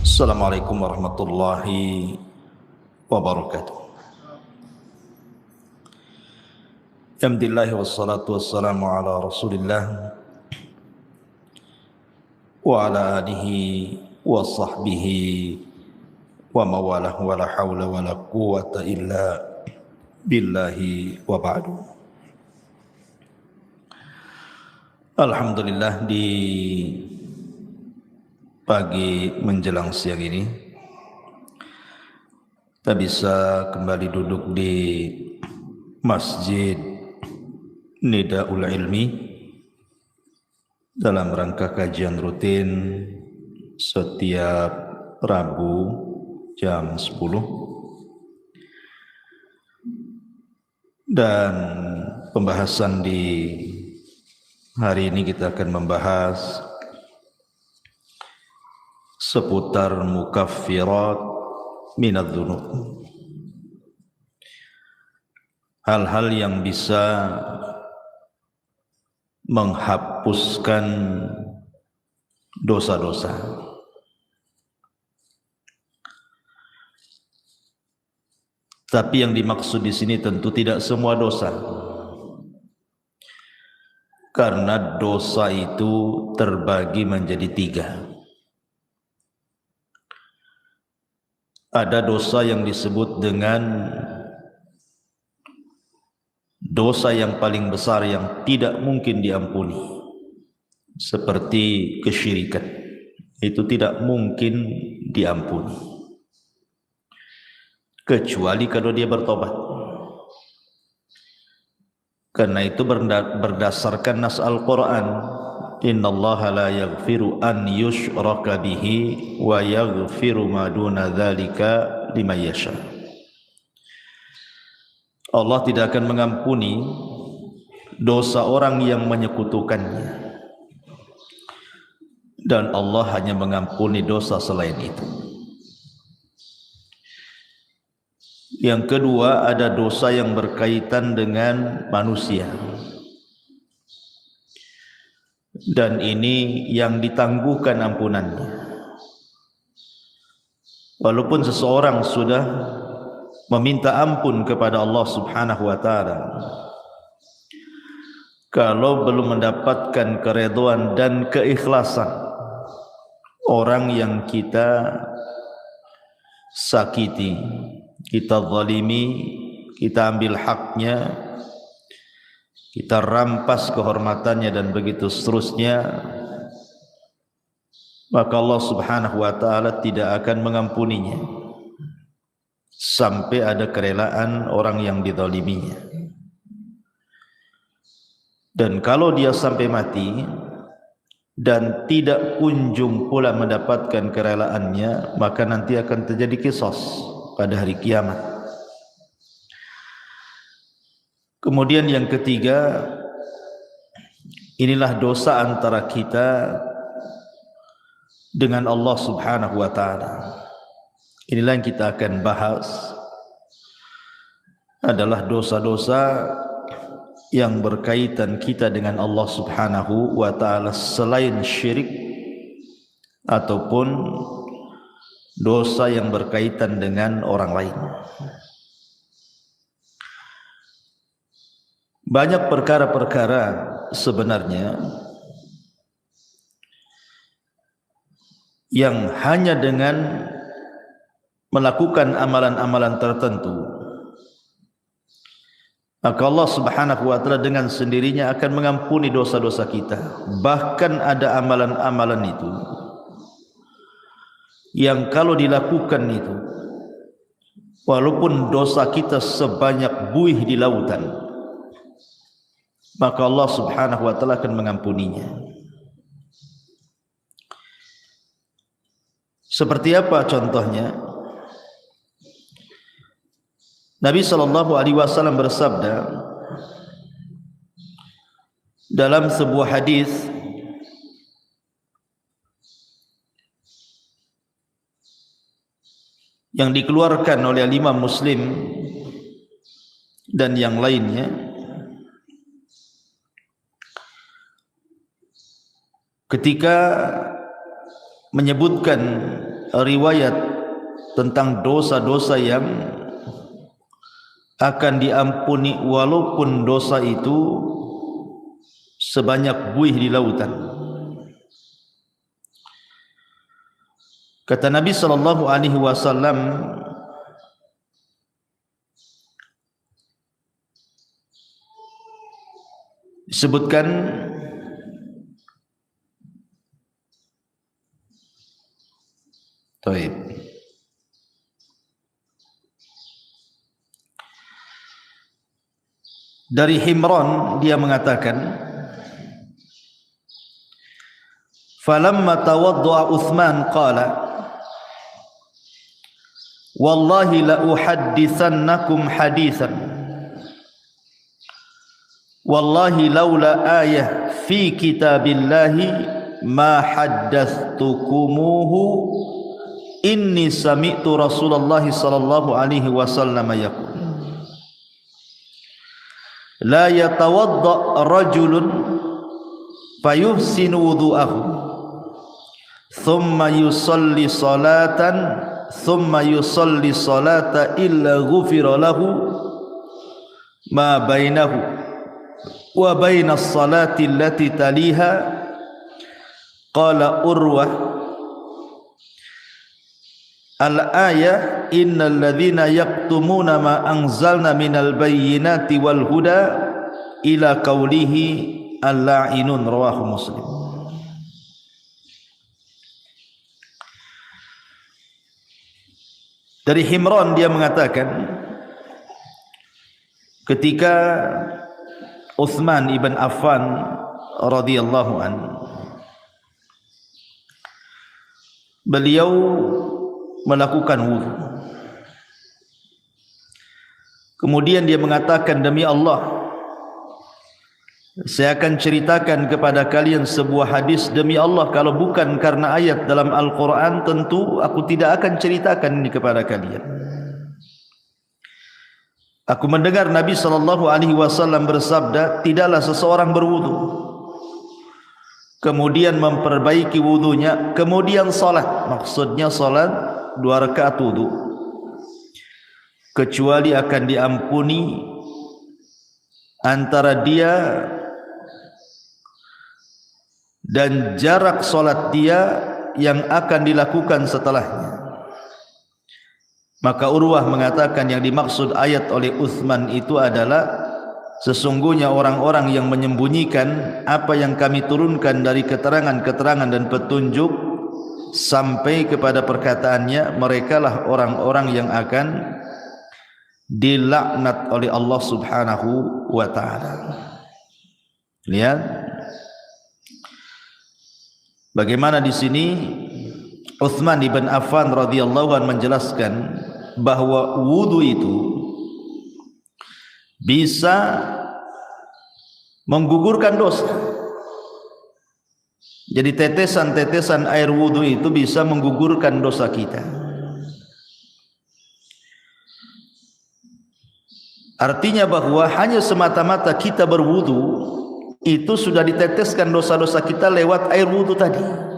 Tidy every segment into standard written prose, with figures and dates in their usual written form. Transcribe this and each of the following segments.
Assalamualaikum warahmatullahi wabarakatuh. Alhamdulillah wassalatu wassalamu ala Rasulillah wa ala alihi wa sahbihi wa mawalah wa la hawla wa la quwwata illa billahi wa ba'du. Alhamdulillah, di pagi menjelang siang ini kita bisa kembali duduk di Masjid Nidaul Ilmi dalam rangka kajian rutin setiap Rabu jam 10, dan pembahasan di hari ini kita akan membahas seputar mukaffirat minadz-dzunub, hal-hal yang bisa menghapuskan dosa-dosa. Tapi yang dimaksud di sini tentu tidak semua dosa, karena dosa itu terbagi menjadi 3. Ada dosa yang disebut dengan dosa yang paling besar yang tidak mungkin diampuni, seperti kesyirikan. Itu tidak mungkin diampuni kecuali kalau dia bertobat. Karena itu berdasarkan nas Al-Quran, innallaha la yaghfiru an yushraka bihi wa yaghfiru ma duna dzalika liman yasha. Allah tidak akan mengampuni dosa orang yang menyekutukannya, dan Allah hanya mengampuni dosa selain itu. Yang kedua, ada dosa yang berkaitan dengan manusia, dan ini yang ditangguhkan ampunannya. Walaupun seseorang sudah meminta ampun kepada Allah Subhanahu wa taala, kalau belum mendapatkan keridhaan dan keikhlasan orang yang kita sakiti, kita zalimi, kita ambil haknya, kita rampas kehormatannya, dan begitu seterusnya, maka Allah Subhanahu wa taala tidak akan mengampuninya sampai ada kerelaan orang yang dizaliminya. Dan kalau dia sampai mati dan tidak kunjung pula mendapatkan kerelaannya, maka nanti akan terjadi qisas pada hari kiamat. Kemudian yang ketiga, inilah dosa antara kita dengan Allah Subhanahu wa taala. Inilah yang kita akan bahas, adalah dosa-dosa yang berkaitan kita dengan Allah Subhanahu wa taala selain syirik, ataupun dosa yang berkaitan dengan orang lain. Banyak perkara-perkara sebenarnya yang hanya dengan melakukan amalan-amalan tertentu, maka Allah Subhanahu wa taala dengan sendirinya akan mengampuni dosa-dosa kita. Bahkan ada amalan-amalan itu yang kalau dilakukan itu, walaupun dosa kita sebanyak buih di lautan, maka Allah Subhanahu wa taala akan mengampuninya. Seperti apa contohnya? Nabi sallallahu alaihi wasallam bersabda dalam sebuah hadis, yang dikeluarkan oleh Imam Muslim dan yang lainnya, ketika menyebutkan riwayat tentang dosa-dosa yang akan diampuni walaupun dosa itu sebanyak buih di lautan. Kata Nabi sallallahu alaihi wasallam, disebutkan Taib. Dari Himran dia mengatakan, falamma tawadda'a Uthman qala wallahi la uhaddithannakum hadithan wallahi laula ayah fi kitabillahi ma haddathtukumuhu inni sami'tu Rasulullah sallallahu alaihi wasallam yaqul la yatawadda rajulun fayuhsinu wudu'ahu thumma yusalli salata illa ghufira lahu ma bainahu wa bainas salati allati taliha. Qala Urwah al-ayah innal ladzina yaktumuna ma anzalna minal bayyinati wal huda ila qawlihi al-la'inun, rawahu Muslim. Dari Himran dia mengatakan, ketika Uthman ibn Affan radhiyallahu an, beliau melakukan wudu. Kemudian dia mengatakan, demi Allah, saya akan ceritakan kepada kalian sebuah hadis. Demi Allah, kalau bukan karena ayat dalam Al-Quran, tentu aku tidak akan ceritakan ini kepada kalian. Aku mendengar Nabi SAW bersabda, tidaklah seseorang berwudu, kemudian memperbaiki wudunya, kemudian salat, maksudnya salat 2 rakaat wudu, kecuali akan diampuni antara dia dan jarak solat dia yang akan dilakukan setelahnya. Maka Urwah mengatakan yang dimaksud ayat oleh Uthman itu adalah sesungguhnya orang-orang yang menyembunyikan apa yang kami turunkan dari keterangan-keterangan dan petunjuk sampai kepada perkataannya, merekalah orang-orang yang akan dilaknat oleh Allah Subhanahu wa ta'ala. Lihat bagaimana di sini Uthman ibn Affan radhiyallahu anhu menjelaskan bahwa wudu itu bisa menggugurkan dosa. Jadi tetesan-tetesan air wudu itu bisa menggugurkan dosa kita. Artinya bahwa hanya semata-mata kita berwudu itu sudah diteteskan dosa-dosa kita lewat air wudu tadi.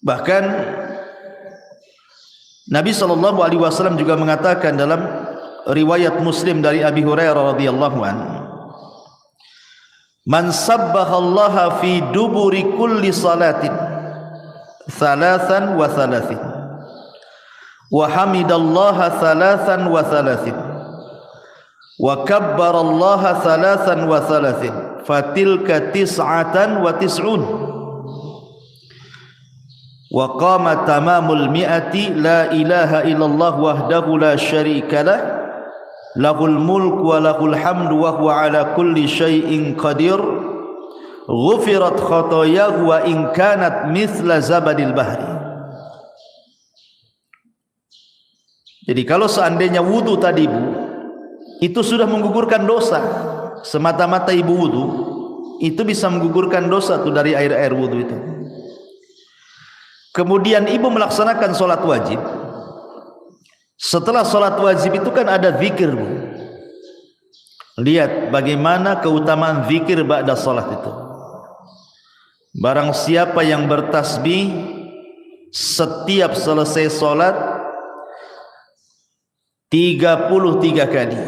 Bahkan Nabi SAW juga mengatakan dalam riwayat Muslim dari Abi Hurairah radhiyallahu anhu, man sabbahallaha fi duburi kulli salatin thalathan wa thalathin wa hamidallaha thalathan wa thalathin wa kabbarallaha thalathan wa thalathin fatilka tis'atan wa tis'un wa qama tamamul mi'ati la ilaha illallah wahdahu la syarika lah lahul mulk wa lahul hamdu wa huwa ala kulli syai'in qadir ghufirat khotoyahu wa in kanat mithla zabadil bahri. Jadi kalau seandainya wudu tadi Bu itu sudah menggugurkan dosa, semata-mata ibu wudu itu bisa menggugurkan dosa tuh dari air-air wudu itu. Kemudian ibu melaksanakan sholat wajib. Setelah sholat wajib itu kan ada zikir Bu. Lihat bagaimana keutamaan zikir ba'da sholat itu. barang siapa yang bertasbih setiap selesai solat 33 kali,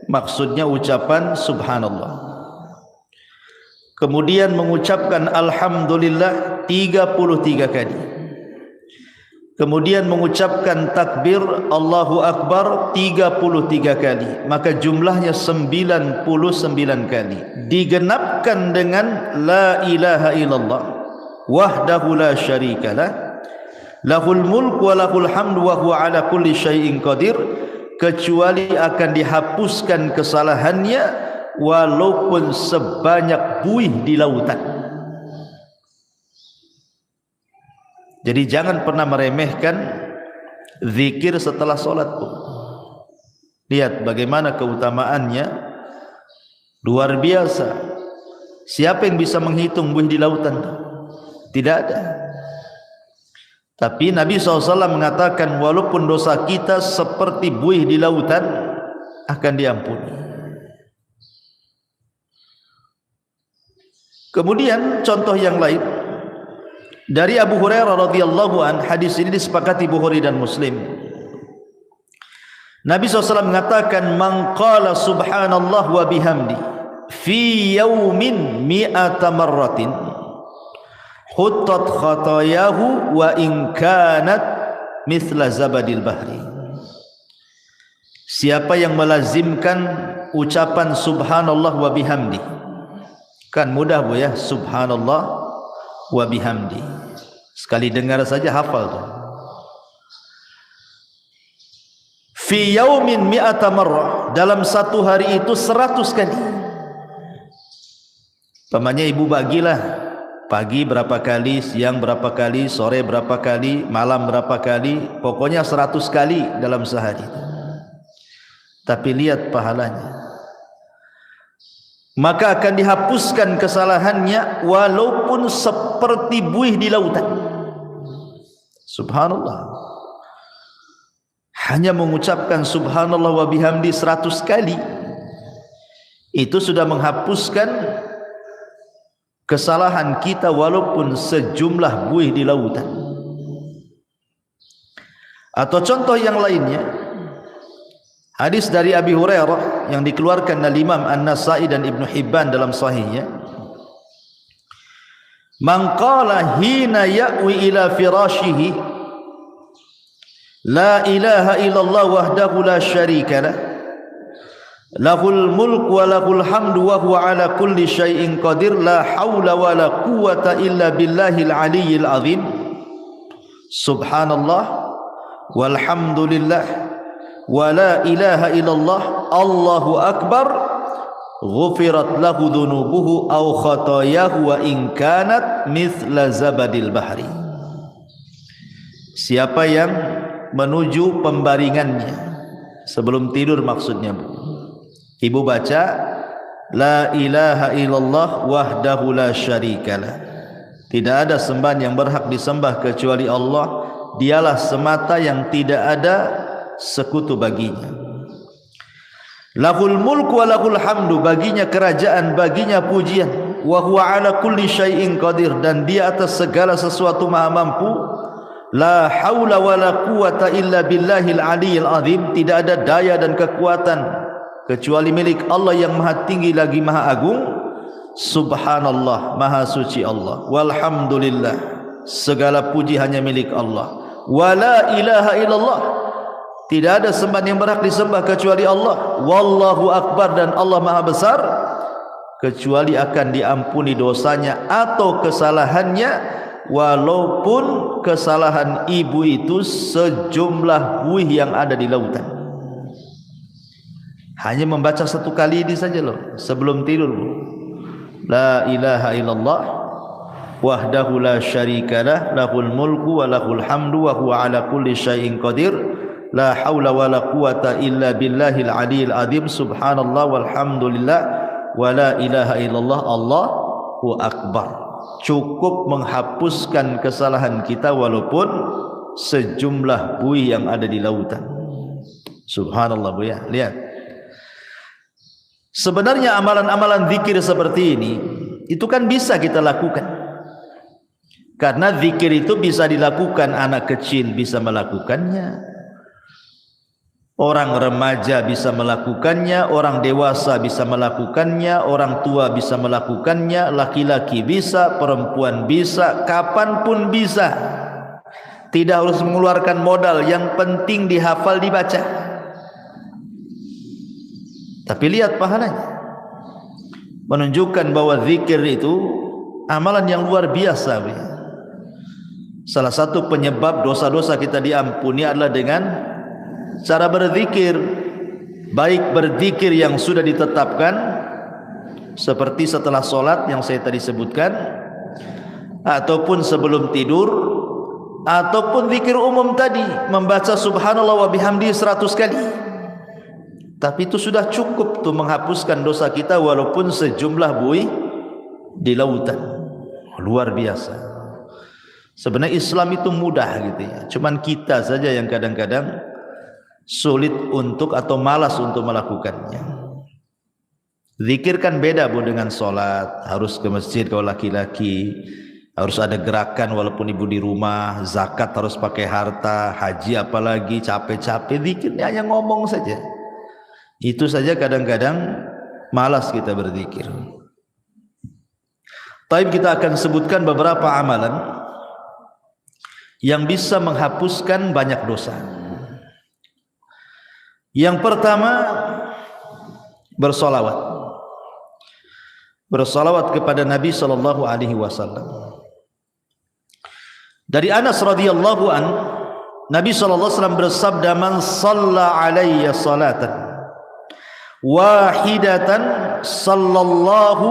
maksudnya ucapan subhanallah, kemudian mengucapkan alhamdulillah 33 kali, kemudian mengucapkan takbir Allahu Akbar 33 kali, maka jumlahnya 99 kali, digenapkan dengan la ilaha illallah wahdahu la syarikalah lahul mulk wa lahul hamdu wa huwa ala kulli syai'in qadir, kecuali akan dihapuskan kesalahannya walaupun sebanyak buih di lautan. Jadi jangan pernah meremehkan zikir setelah solat. Lihat bagaimana keutamaannya, luar biasa. Siapa yang bisa menghitung buih di lautan? Tidak ada. Tapi Nabi SAW mengatakan walaupun dosa kita seperti buih di lautan akan diampuni. Kemudian contoh yang lain dari Abu Hurairah radhiyallahu an, hadis ini disepakati Bukhari dan Muslim. Nabi SAW mengatakan man qala subhanallah wa bihamdi fi yaumin mi'ata marratin huttat khatayahu wa in kanat mithla zabadil bahri. Siapa yang melazimkan ucapan subhanallah wa bihamdi, kan mudah Bu ya, subhanallah wa bihamdi, sekali dengar saja hafal tuh. Fi yaumin mi'ata marrah, dalam satu hari itu 100 kali. Pamannya ibu bagilah, pagi berapa kali, siang berapa kali, sore berapa kali, malam berapa kali, pokoknya 100 kali dalam sehari. Tapi lihat pahalanya, maka akan dihapuskan kesalahannya walaupun seperti buih di lautan. Subhanallah, hanya mengucapkan subhanallah wa bihamdi 100 kali itu sudah menghapuskan kesalahan kita walaupun sejumlah buih di lautan. Atau contoh yang lainnya, hadis dari Abi Hurairah yang dikeluarkan oleh Imam An-Nasa'i dan Ibnu Hibban dalam sahihnya, man qala hina ya'wi ila firashihi la ilaha illallah wahdahu la syarika lah lahul mulk wa lahul hamdu wa huwa ala kulli syai'in qadir la haula wa la quwwata illa billahil aliyyil azim subhanallah walhamdulillah wa la ilaha illallah Allahu akbar ghufirat lahu dhunubuhu aw khatayahu wa in kanat mithla zabadil bahri. Siapa yang menuju pembaringannya sebelum tidur, maksudnya Bu, ibu baca la ilaha illallah wahdahu la syarikalah, tidak ada sembahan yang berhak disembah kecuali Allah, dialah semata yang tidak ada sekutu baginya. Lahul mulk wa lahul hamdu, baginya kerajaan, baginya pujian. Wa huwa ala kulli syai'in qadir, dan dia atas segala sesuatu maha mampu. La haula wa la quwata illa billahil aliyyil azim, tidak ada daya dan kekuatan kecuali milik Allah yang maha tinggi lagi maha agung. Subhanallah, maha suci Allah. Walhamdulillah, segala puji hanya milik Allah. Wa la ilaha illallah, tidak ada sembahan yang berhak disembah kecuali Allah. Wallahu akbar, dan Allah maha besar, kecuali akan diampuni dosanya atau kesalahannya walaupun kesalahan ibu itu sejumlah buih yang ada di lautan. Hanya membaca satu kali ini saja loh sebelum tidur. La ilaha illallah wahdahu la syarikalah lahul mulku wa lahul hamdu wa huwa ala kulli syai'in qadir la haula wa la quwata illa billahil aliyyil azim subhanallah walhamdulillah wa la ilaha illallah Allahu akbar. Cukup menghapuskan kesalahan kita walaupun sejumlah buih yang ada di lautan. Subhanallah Bu ya, lihat. Sebenarnya amalan-amalan zikir seperti ini itu kan bisa kita lakukan, Karena zikir itu bisa dilakukan anak kecil bisa melakukannya, orang remaja bisa melakukannya, orang dewasa bisa melakukannya, orang tua bisa melakukannya, laki-laki bisa, perempuan bisa, kapanpun bisa. Tidak harus mengeluarkan modal, yang penting dihafal, dibaca. Tapi lihat pahalanya, menunjukkan bahwa zikir itu amalan yang luar biasa. Salah satu penyebab dosa-dosa kita diampuni adalah dengan cara berzikir, baik berzikir yang sudah ditetapkan seperti setelah solat yang saya tadi sebutkan, ataupun sebelum tidur, ataupun zikir umum tadi, membaca subhanallah wa bihamdi 100 kali. Tapi itu sudah cukup tuh menghapuskan dosa kita walaupun sejumlah buih di lautan. Luar biasa. Sebenarnya Islam itu mudah gitu ya. Cuman kita saja yang kadang-kadang sulit untuk atau malas untuk melakukannya. Zikir kan beda Bu dengan solat. Harus ke masjid kalau laki-laki, harus ada gerakan walaupun ibu di rumah. Zakat harus pakai harta, haji apalagi capek-capek. Zikirnya hanya ngomong saja. Itu saja kadang-kadang malas kita berzikir. Tapi kita akan sebutkan beberapa amalan yang bisa menghapuskan banyak dosa. Yang pertama, bersolawat. Bersolawat kepada Nabi sallallahu alaihi wasallam. Dari Anas radhiyallahu an, Nabi sallallahu alaihi wasallam bersabda, "Man shalla alayya salatan wahidatan sallallahu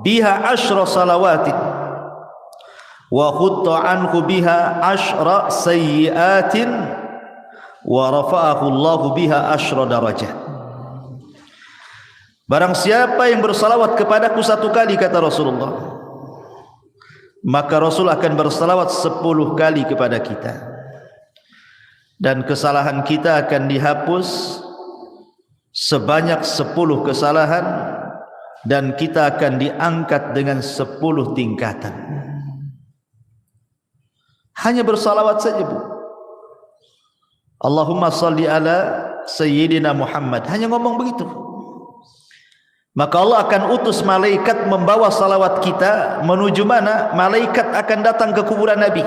biha asyra salawatin wa khutta anhu biha asyra sayyiatin wa rafa'ahu Allahu biha asyra darajat." Barang siapa yang bersalawat kepadaku 1 kali, kata Rasulullah, maka Rasul akan bersalawat 10 kali kepada kita, dan kesalahan kita akan dihapus sebanyak 10 kesalahan, dan kita akan diangkat dengan 10 tingkatan. Hanya bersalawat saja Bu. Allahumma salli ala Sayyidina Muhammad. Hanya ngomong begitu. Maka Allah akan utus malaikat membawa salawat kita menuju mana? Malaikat akan datang ke kuburan Nabi.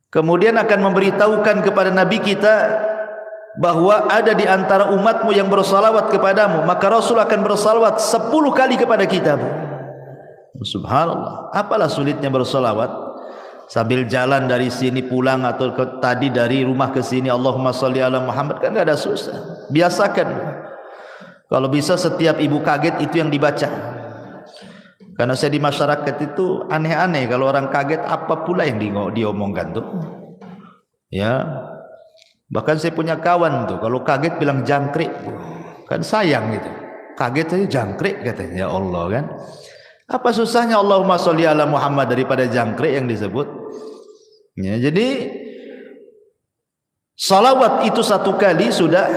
Kemudian akan memberitahukan kepada Nabi kita bahwa ada di antara umatmu yang bersalawat kepadamu. Maka Rasul akan bersalawat 10 kali kepada kita. Subhanallah. Apalah sulitnya bersalawat? Sambil jalan dari sini pulang atau tadi dari rumah ke sini, Allahumma sholli ala Muhammad, kan enggak ada susah. Biasakan. Kalau bisa setiap ibu kaget itu yang dibaca. Karena saya di masyarakat itu aneh-aneh, kalau orang kaget apa pula yang diomongkan tuh. Ya. Bahkan saya punya kawan tuh, kalau kaget bilang jangkrik. Kan sayang gitu. Kaget aja jangkrik katanya, ya Allah kan. Apa susahnya Allahumma sholli ala Muhammad daripada jangkrik yang disebut? Ya, jadi salawat itu 1 kali sudah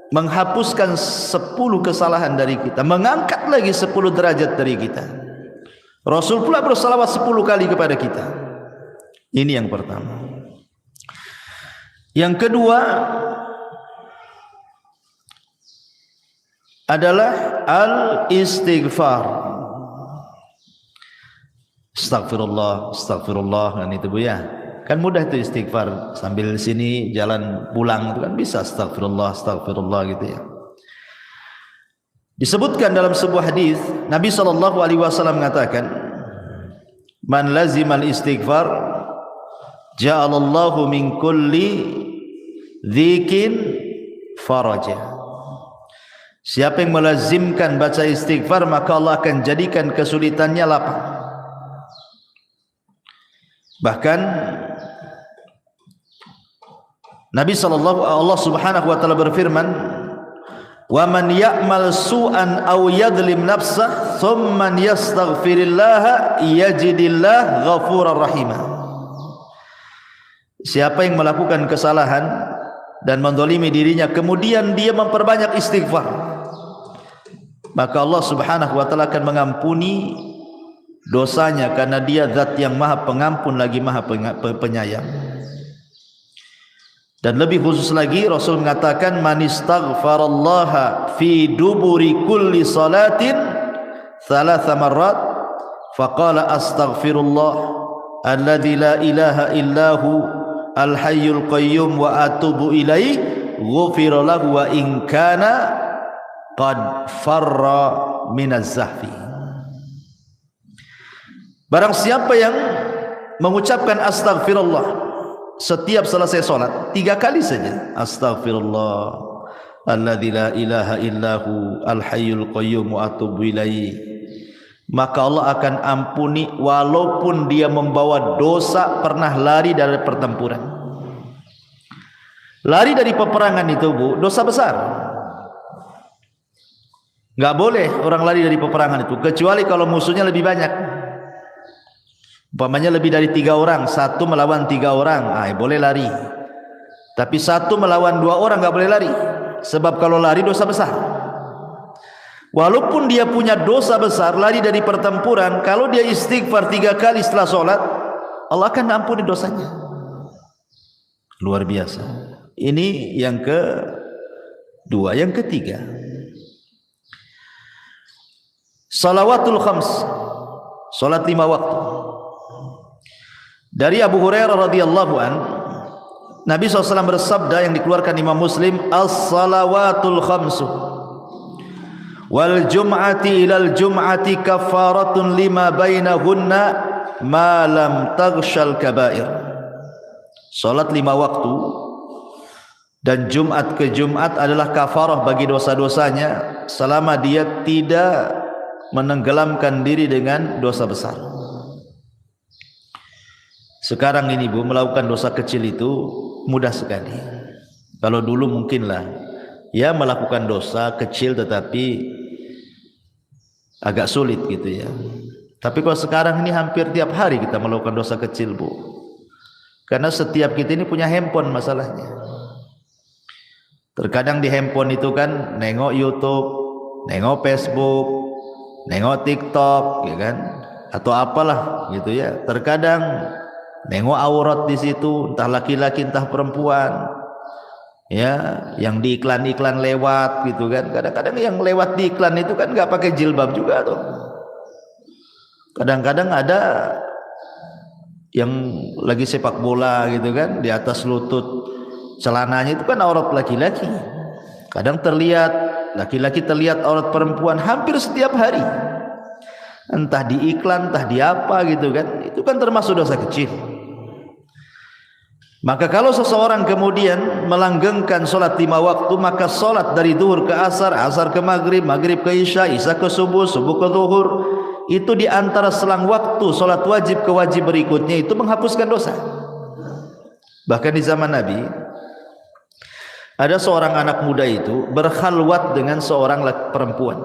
menghapuskan 10 kesalahan dari kita, mengangkat lagi 10 derajat dari kita. Rasul pula bersalawat 10 kali kepada kita. Ini yang pertama. Yang kedua adalah al-istighfar. Astagfirullah, astagfirullah, kan itu Bu ya. Kan mudah itu istighfar, sambil sini jalan pulang itu kan bisa astagfirullah, astagfirullah gitu ya. Disebutkan dalam sebuah hadis, Nabi sallallahu alaihi wasallam mengatakan, "Man lazimal istighfar ja'alallahu min kulli dzikin faraja." Siapa yang melazimkan baca istighfar, maka Allah akan jadikan kesulitannya lapang. Bahkan Nabi Allah Subhanahu wa taala berfirman, "Wa man ya'mal su'an aw yadhlim nafsah thumma yastaghfirillah yajidillah ghafurar rahim." Siapa yang melakukan kesalahan dan mendolimi dirinya kemudian dia memperbanyak istighfar, maka Allah Subhanahu wa taala akan mengampuni dosanya, karena dia zat yang maha pengampun lagi maha penyayang. Dan lebih khusus lagi Rasul mengatakan, man istaghfarallaha fi duburi kulli salatin thalatha marrat faqala astaghfirullah alladzi la ilaha illahu al-hayyul qayyum wa atubu ilaihi ghufira lahu wa in kana qad farra minaz zahfi. Barang siapa yang mengucapkan astaghfirullah setiap selesai solat 3 kali saja, astaghfirullah alladzi la ilaha illahu al-hayyul qayyum wa atubu ilaihi, maka Allah akan ampuni walaupun dia membawa dosa pernah lari dari pertempuran. Lari dari peperangan itu, Bu, dosa besar. Enggak boleh orang lari dari peperangan itu, kecuali kalau musuhnya lebih banyak. Umpamanya lebih dari 3 orang, 1 melawan 3 orang, boleh lari. Tapi 1 melawan 2 orang enggak boleh lari, sebab kalau lari dosa besar. Walaupun dia punya dosa besar, lari dari pertempuran, kalau dia istighfar 3 kali setelah sholat, Allah akan ampuni dosanya. Luar biasa. Ini yang kedua. Yang ketiga, salawatul khams, salat 5 waktu. Dari Abu Hurairah radhiyallahu an, Nabi SAW bersabda yang dikeluarkan Imam Muslim, as-salawatul khamsu wal jum'ati ilal jum'ati kafaratun lima bainahunna ma lam taghshal kabair. Salat 5 waktu dan Jumat ke Jumat adalah kafarah bagi dosa-dosanya selama dia tidak menenggelamkan diri dengan dosa besar. Sekarang ini, Bu, melakukan dosa kecil itu mudah sekali. Kalau dulu mungkinlah ya melakukan dosa kecil tetapi agak sulit gitu ya. Tapi kalau sekarang ini hampir tiap hari kita melakukan dosa kecil, Bu. Karena setiap kita ini punya handphone masalahnya. Terkadang di handphone itu kan nengok YouTube, nengok Facebook, nengok TikTok, ya kan? Atau apalah gitu ya. Terkadang nengok aurat di situ, entah laki-laki entah perempuan, ya, yang di iklan-iklan lewat gitu kan. Kadang-kadang yang lewat di iklan itu kan nggak pakai jilbab juga tuh. Kadang-kadang ada yang lagi sepak bola gitu kan, di atas lutut celananya itu kan aurat laki-laki. Kadang terlihat laki-laki, terlihat aurat perempuan hampir setiap hari. Entah di iklan, entah di apa gitu kan. Itu kan termasuk dosa kecil. Maka kalau seseorang kemudian melanggengkan solat 5 waktu, maka solat dari zuhur ke asar, asar ke maghrib, maghrib ke isya, isya ke subuh, subuh ke zuhur, itu di antara selang waktu solat wajib ke wajib berikutnya itu menghapuskan dosa. Bahkan di zaman Nabi ada seorang anak muda itu berkhalwat dengan seorang perempuan,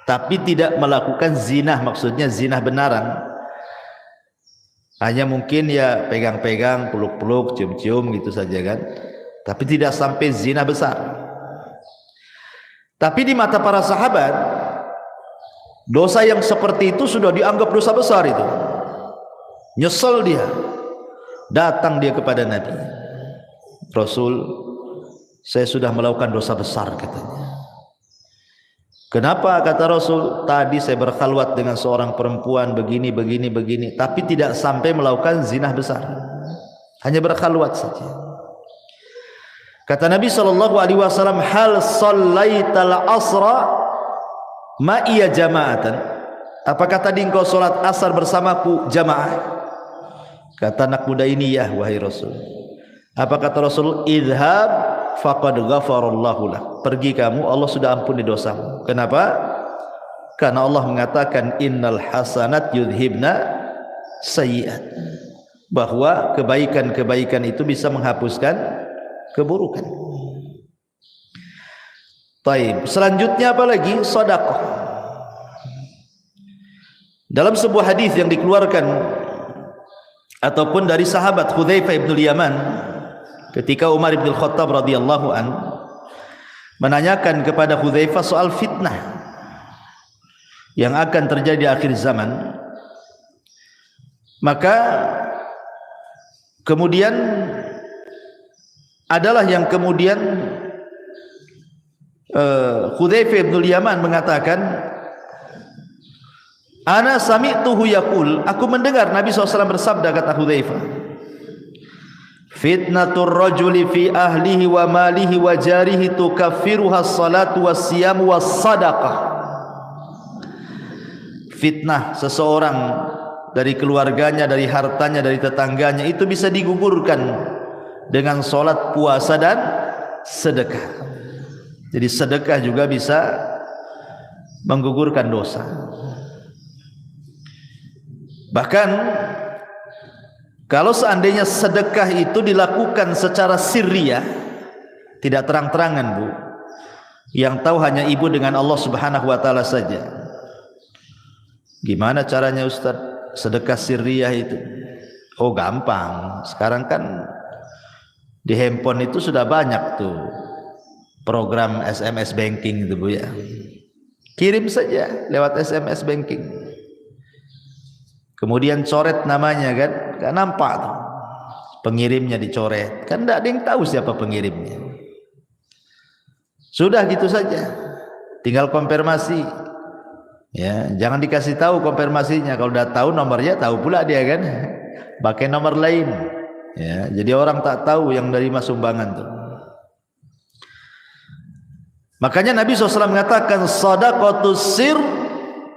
tapi tidak melakukan zina, maksudnya zina benaran. Hanya mungkin ya pegang-pegang, peluk-peluk, cium-cium gitu saja kan. Tapi tidak sampai zina besar. Tapi di mata para sahabat, dosa yang seperti itu sudah dianggap dosa besar itu. Nyesel dia. Datang dia kepada Nabi. Rasul, saya sudah melakukan dosa besar katanya. Kenapa? Kata Rasul, tadi saya berkhalwat dengan seorang perempuan begini, tapi tidak sampai melakukan zina besar, hanya berkhalwat saja. Kata Nabi SAW, hal shallaital asra ma'iya jama'atan, apakah tadi engkau solat asar bersamaku jamaah? Kata anak muda ini, ya wahai Rasul. Apa kata Rasul? Idhab faqad ghafarallahu lak, pergi kamu, Allah sudah ampuni dosamu. Kenapa? Karena Allah mengatakan innal hasanat yudhibna sayyi'at, bahwa kebaikan-kebaikan itu bisa menghapuskan keburukan. Taib. Selanjutnya apa lagi? Sedekah. Dalam sebuah hadis yang dikeluarkan ataupun dari sahabat Hudzaifah bin Yaman, ketika Umar bin Khattab radhiyallahu an menanyakan kepada Hudzaifah soal fitnah yang akan terjadi di akhir zaman, Maka kemudian adalah yang kemudian Hudzaifah bin Yaman mengatakan, ana sami'tuhu yaqul, aku mendengar Nabi SAW bersabda, kata Hudzaifah, fitnatur rajuli fi ahlihi wa malihi wa jarihi tukaffiruha as-salatu was-siyamu was-sadaqah. Fitnah seseorang dari keluarganya, dari hartanya, dari tetangganya itu bisa digugurkan dengan salat, puasa dan sedekah. Jadi sedekah juga bisa menggugurkan dosa. Bahkan kalau seandainya sedekah itu dilakukan secara sirriyah, tidak terang-terangan, Bu, yang tahu hanya ibu dengan Allah Subhanahu wa taala saja. Gimana caranya, Ustaz, sedekah sirriyah itu? Oh, gampang. Sekarang kan di handphone itu sudah banyak tuh program SMS banking itu, Bu, ya. Kirim saja lewat SMS banking. Kemudian coret namanya, kan? Gak nampak tuh. Pengirimnya dicoret. Kan tidak ada yang tahu siapa pengirimnya. Sudah gitu saja. Tinggal konfirmasi. Ya, jangan dikasih tahu konfirmasinya. Kalau udah tahu nomornya, tahu pula dia, kan? Pakai nomor lain. Ya, jadi orang tak tahu yang dari sumbangan tuh. Makanya Nabi SAW mengatakan, sadaqatus sir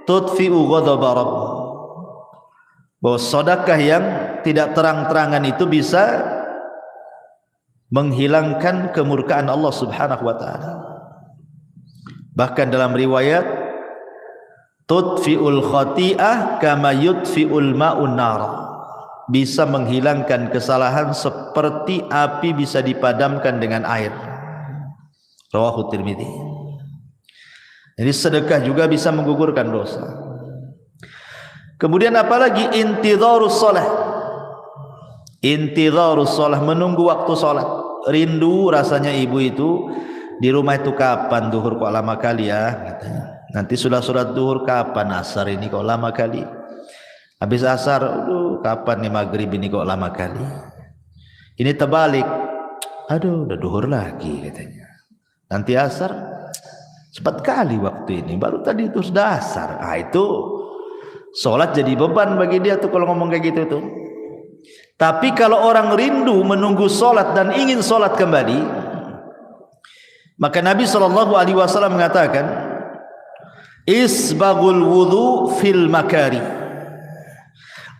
tudfi'u ghadaba rabb. Bahwa sedekah yang tidak terang-terangan itu bisa menghilangkan kemurkaan Allah Subhanahu wa taala. Bahkan dalam riwayat, tudfi'ul khati'ah kama yudfi'ul ma'un nar. Bisa menghilangkan kesalahan seperti api bisa dipadamkan dengan air. Rawahu Tirmidzi. Jadi sedekah juga bisa menggugurkan dosa. Kemudian apalagi intidharus shalah. Intidharus shalah, menunggu waktu salat. Rindu rasanya ibu itu di rumah itu, kapan duhur kok lama kali ya, katanya. Nanti sudah sholat duhur, kapan asar ini kok lama kali. Habis asar, aduh, kapan nih maghrib ini kok lama kali. Ini terbalik, aduh, udah duhur lagi, katanya. Nanti asar, cepat kali waktu ini, baru tadi itu sudah asar. Ah, itu sholat jadi beban bagi dia tuh kalau ngomong kayak gitu tuh. Tapi kalau orang rindu menunggu sholat dan ingin sholat kembali, maka Nabi SAW mengatakan, isbagul wudu fil makari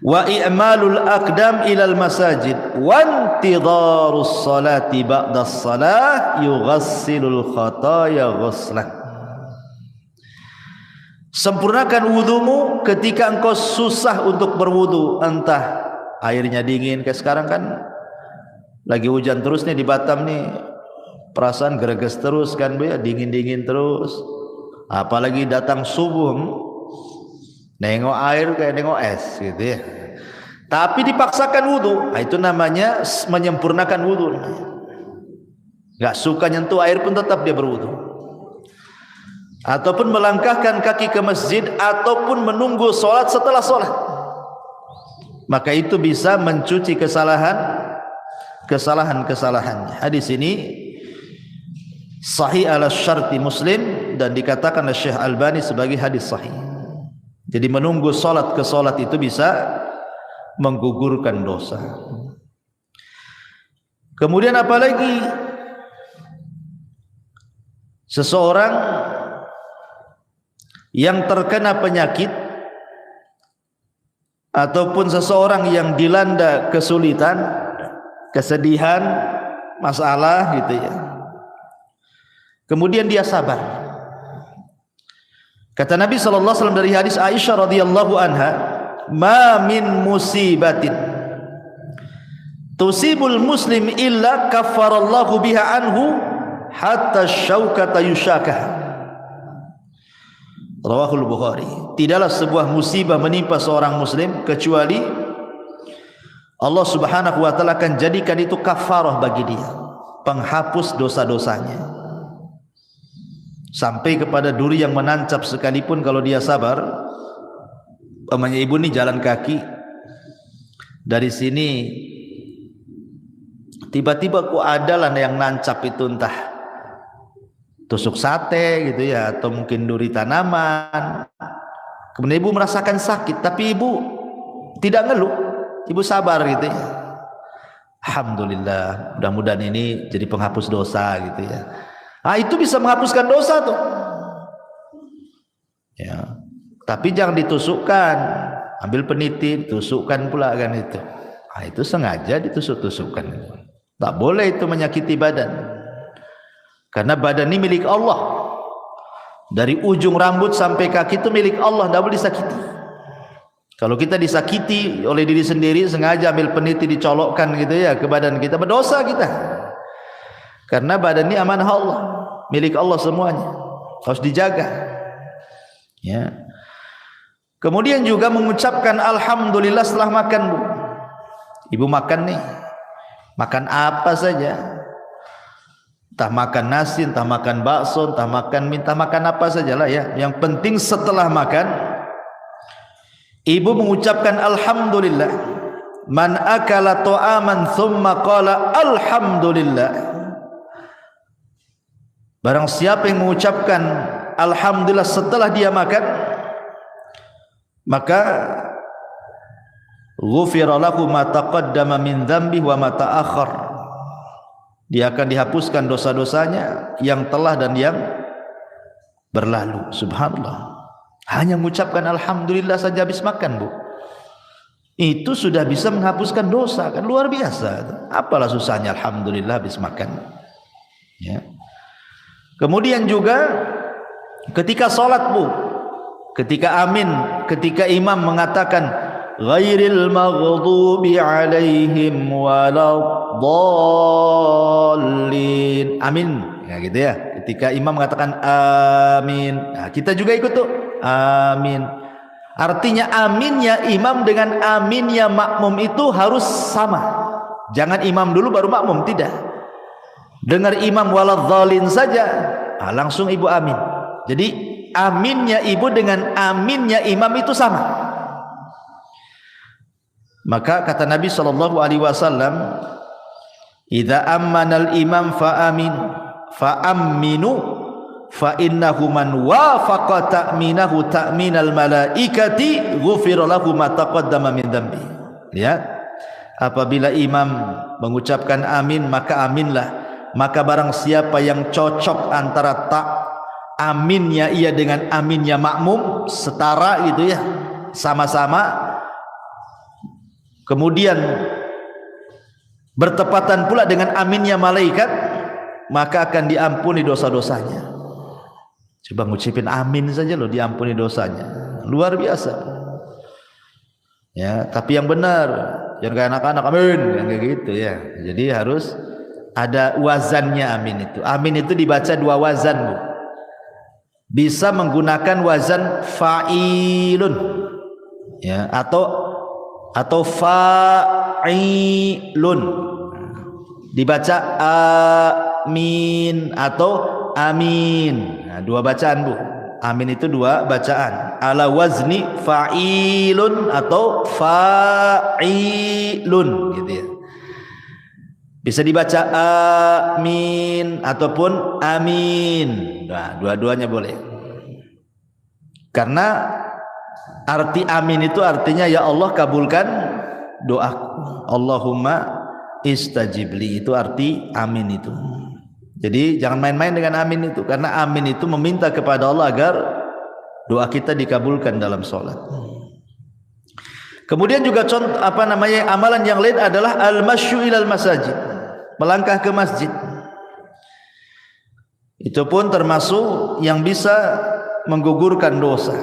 wa i'malul aqdam ilal masajid wa intidharus salati ba'das salah yughassilul khataya ghuslan. Sempurnakan wudumu ketika engkau susah untuk berwudu, entah airnya dingin, kayak sekarang kan lagi hujan terus nih di Batam nih, perasaan greges terus kan, Bu, ya, dingin-dingin terus. Apalagi datang subuh, nengok air kayak nengok es gitu ya. Tapi dipaksakan wudu, nah, itu namanya menyempurnakan wudu. Gak suka nyentuh air pun tetap dia berwudu. Ataupun melangkahkan kaki ke masjid, ataupun menunggu sholat setelah sholat, maka itu bisa mencuci kesalahan-kesalahannya. Hadis ini sahih ala syarti Muslim dan dikatakan oleh Syekh Albani sebagai hadis sahih. Jadi menunggu salat ke salat itu bisa menggugurkan dosa. Kemudian apalagi seseorang yang terkena penyakit ataupun seseorang yang dilanda kesulitan, kesedihan, masalah gitu ya. Kemudian dia sabar. Kata Nabi SAW dari hadis Aisyah radhiyallahu anha, ma min musibatin tusibul muslim illa kaffarallahu biha anhu hatta syaukata yushakah. Rawahul Bukhari. Tidaklah sebuah musibah menimpa seorang muslim kecuali Allah Subhanahu wa taala akan jadikan itu kafarah bagi dia, penghapus dosa-dosanya. Sampai kepada duri yang menancap sekalipun kalau dia sabar. Umpamanya ibu ini jalan kaki, Dari sini tiba-tiba kok ada lah yang nancap itu, entah tusuk sate gitu ya, atau mungkin duri tanaman. Kemudian ibu merasakan sakit, tapi ibu tidak ngeluh, ibu sabar gitu ya. Alhamdulillah, mudah-mudahan ini jadi penghapus dosa gitu ya. Itu bisa menghapuskan dosa tuh ya. Tapi jangan ditusukkan, ambil peniti, tusukkan pula kan itu. Itu sengaja ditusuk-tusukkan. Tak boleh itu menyakiti badan. Karena badan ini milik Allah. Dari ujung rambut sampai kaki itu milik Allah, tak boleh disakiti. Kalau kita disakiti oleh diri sendiri, sengaja ambil peniti dicolokkan gitu ya ke badan kita, berdosa kita. Karena badan ini amanah Allah, milik Allah semuanya, harus dijaga. Ya. Kemudian juga mengucapkan alhamdulillah setelah makan, Bu. Ibu makan nih, makan apa saja, entah makan nasi, entah makan bakso, entah makan mie, entah makan apa sajalah ya. Yang penting setelah makan, ibu mengucapkan alhamdulillah. Man akala ta'aman thumma qala alhamdulillah. Barang siapa yang mengucapkan alhamdulillah setelah dia makan, maka ghufira lahu ma taqaddama min dzambi wa ma ta'akhkhar. Dia akan dihapuskan dosa-dosanya yang telah dan yang berlalu. Subhanallah. Hanya mengucapkan alhamdulillah saja habis makan, Bu. Itu sudah bisa menghapuskan dosa, kan luar biasa. Apalah susahnya alhamdulillah habis makan. Ya. Kemudian juga ketika salat, Bu, ketika amin, ketika imam mengatakan ghairil maghdubi alaihim waladdallin, amin, ya gitu ya. Ketika imam mengatakan amin, nah, kita juga ikut tuh amin. Artinya aminnya imam dengan aminnya makmum itu harus sama. Jangan imam dulu baru makmum, tidak. Dengar imam waladzalin saja, langsung ibu amin. Jadi aminnya ibu dengan aminnya imam itu sama. Maka kata Nabi SAW, idza ammanal imam fa aminu fa innahu man wafaqa ta'minahu ta'minal malaikati ghufira lahu ma taqaddama min dzambi. Lihat, apabila imam mengucapkan amin, maka aminlah. Maka barang siapa yang cocok antara aminnya ia dengan aminnya makmum, setara gitu ya, sama-sama, kemudian bertepatan pula dengan aminnya malaikat, maka akan diampuni dosa-dosanya. Coba ngucapin amin saja loh, diampuni dosanya, luar biasa ya. Tapi yang benar, jangan kayak anak-anak amin yang kayak gitu ya. Jadi harus ada wazannya amin itu. Amin itu dibaca dua wazan, Bu. Bisa menggunakan wazan fa'ilun ya, atau fa'ilun, dibaca amin atau amin. Nah, dua bacaan, Bu. Amin itu dua bacaan, ala wazni fa'ilun atau fa'ilun gitu ya. Bisa dibaca amin ataupun amin. Nah, dua-duanya boleh. Karena arti amin itu artinya ya Allah kabulkan doaku. Allahumma istajibli, itu arti amin itu. Jadi jangan main-main dengan amin itu, karena amin itu meminta kepada Allah agar doa kita dikabulkan dalam sholat. Kemudian juga contoh amalan yang lain adalah al-masyu ilal masajid, melangkah ke masjid. Itu pun termasuk yang bisa menggugurkan dosa.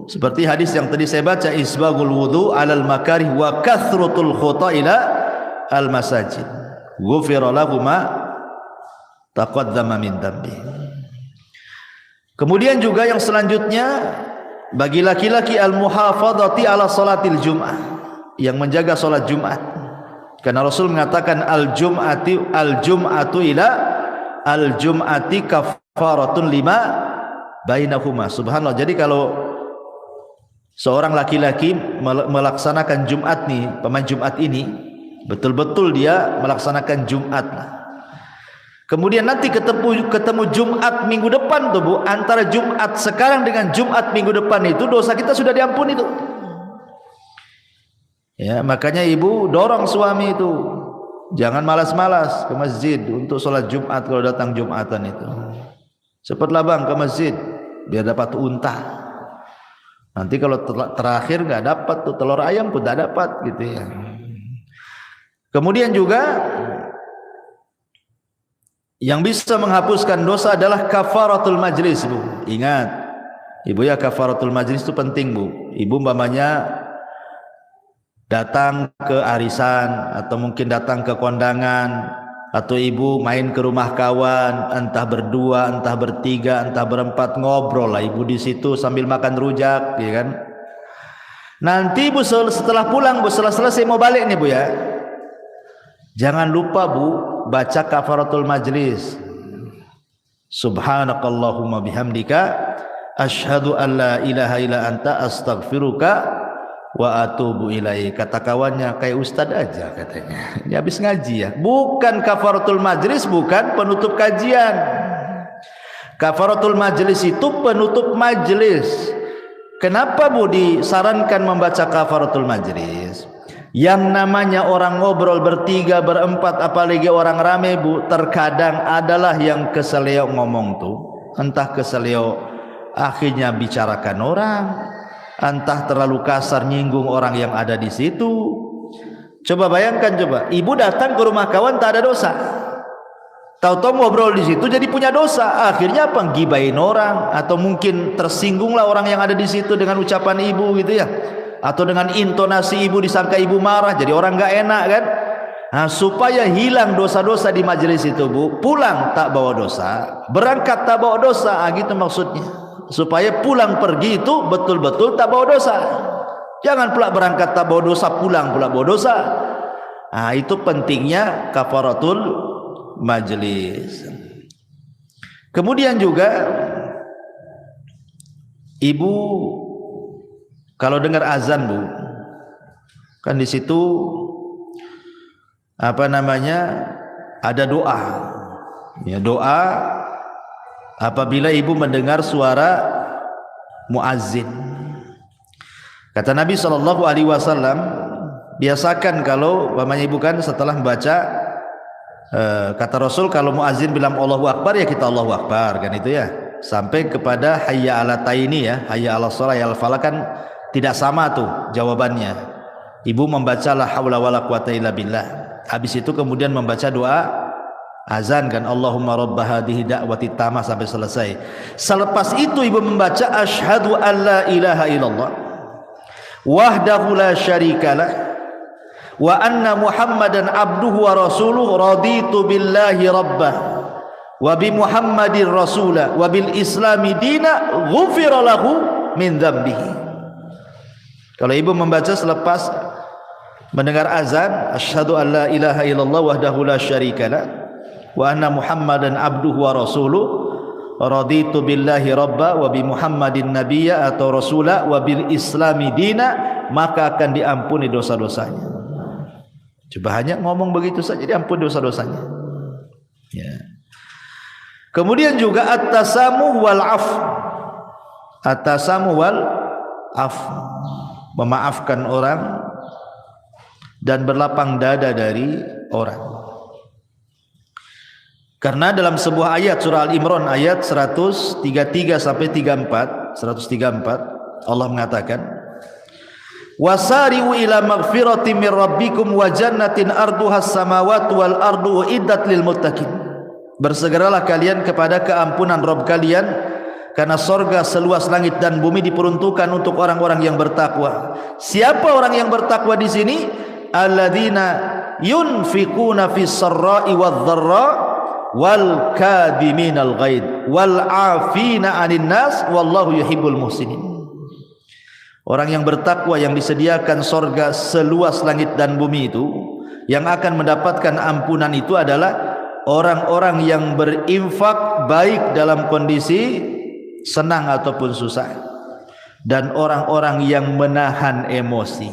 Seperti hadis yang tadi saya baca, isbagul wudu alal makarih wa kathratul khuta ila al masajid ghufira lahu ma taqaddama min dzambi. Kemudian juga yang selanjutnya, bagi laki-laki al-muhafadhati ala salatil jum'ah, yang menjaga salat Jumat. Karena Rasul mengatakan al-jum'atu ila al-jum'ati kafaratun lima bainahuma. Subhanallah. Jadi kalau seorang laki-laki melaksanakan Jumat nih, pemain Jumat ini betul-betul dia melaksanakan Jumat. Kemudian nanti ketemu Jumat minggu depan tuh Bu, antara Jumat sekarang dengan Jumat minggu depan itu dosa kita sudah diampuni itu. Ya, makanya ibu dorong suami itu jangan malas-malas ke masjid untuk sholat Jumat kalau datang Jumatan itu. Cepatlah bang ke masjid biar dapat unta. Nanti kalau terakhir nggak dapat tuh telur ayam pun tidak dapat gitu ya. Kemudian juga yang bisa menghapuskan dosa adalah kafaratul majlis Bu. Ingat ibu ya, kafaratul majlis itu penting Bu. Ibu umpamanya datang ke arisan atau mungkin datang ke kondangan, atau ibu main ke rumah kawan, entah berdua, entah bertiga, entah berempat, ngobrol lah ibu di situ sambil makan rujak, ya kan? Nanti Bu setelah pulang Bu, setelah selesai mau balik nih Bu ya, jangan lupa Bu baca kafaratul majlis. Subhanakallahumma bihamdika asyhadu an la ilaha illa anta astaghfiruka wa atubu ilaih. Kata kawannya, kayak ustad aja katanya, ini habis ngaji ya. Bukan kafaratul majlis, bukan penutup kajian. Kafaratul majlis itu penutup majlis. Kenapa Bu disarankan membaca kafaratul majlis? Yang namanya orang ngobrol bertiga, berempat, apalagi orang rame Bu, terkadang adalah yang keseleo ngomong tuh, entah keseleo akhirnya bicarakan orang, entah terlalu kasar nyinggung orang yang ada di situ. Coba bayangkan, coba ibu datang ke rumah kawan tak ada dosa, tahu-tahu ngobrol di situ jadi punya dosa. Akhirnya apa? Gibain orang, atau mungkin tersinggunglah orang yang ada di situ dengan ucapan ibu gitu ya, atau dengan intonasi ibu disangka ibu marah, jadi orang nggak enak kan. Nah, supaya hilang dosa-dosa di majelis itu Bu, pulang tak bawa dosa, berangkat tak bawa dosa, gitu maksudnya. Supaya pulang pergi itu betul-betul tak bawa dosa. Jangan pula berangkat tak bawa dosa, pulang pula bawa dosa. Nah, itu pentingnya kafaratul majlis. Kemudian juga ibu kalau dengar azan Bu, kan di situ apa namanya, ada doa. Ya, doa apabila ibu mendengar suara muazzin. Kata Nabi SAW, biasakan kalau umpamanya ibu kan setelah membaca, kata Rasul kalau muazzin bilang Allahu Akbar ya kita Allahu Akbar kan itu ya, sampai kepada hayya ala taini ya, hayya ala shalah ya al falah, kan tidak sama tuh jawabannya. Ibu membaca la haula wala quwata illa billah, habis itu kemudian membaca doa azan kan, Allahumma rabba hadhihi da'wati tamah sampai selesai. Selepas itu ibu membaca asyhadu an la ilaha illallah wahdahu la syarikalah wa anna muhammadan abduhu wa rasuluh raditu billahi rabbah wa bi muhammadin rasulah wa bil islami dina ghufira lahu min dzambihi. Kalau ibu membaca selepas mendengar azan asyhadu an la ilaha illallah wahdahu la syarikalah wa anna muhammadan abduhu wa rasuluh raditu billahi rabba wa bi muhammadin nabiyya atau rasula wa bil islami dina, maka akan diampuni dosa-dosanya. Coba hanya ngomong begitu saja diampuni dosa-dosanya ya. Kemudian juga at-tasamuh wal af, at-tasamuh wal af, memaafkan orang dan berlapang dada dari orang. Karena dalam sebuah ayat surah Al-Imran ayat 133 sampai 34, 134 Allah mengatakan, wasari'u ila maghfiratin min rabbikum wa jannatin arduhas samawati wal ardu uiddat lil muttaqin. Bersegeralah kalian kepada keampunan Rabb kalian, karena sorga seluas langit dan bumi diperuntukkan untuk orang-orang yang bertakwa. Siapa orang yang bertakwa di sini? Alladzina yunfiquna fis sarra'i wadh dharra wal kadhiminal ghaid wal 'afina 'anil nas wallahu yuhibbul muhsinin. Orang yang bertakwa yang disediakan sorga seluas langit dan bumi itu, yang akan mendapatkan ampunan itu adalah orang-orang yang berinfak baik dalam kondisi senang ataupun susah, dan orang-orang yang menahan emosi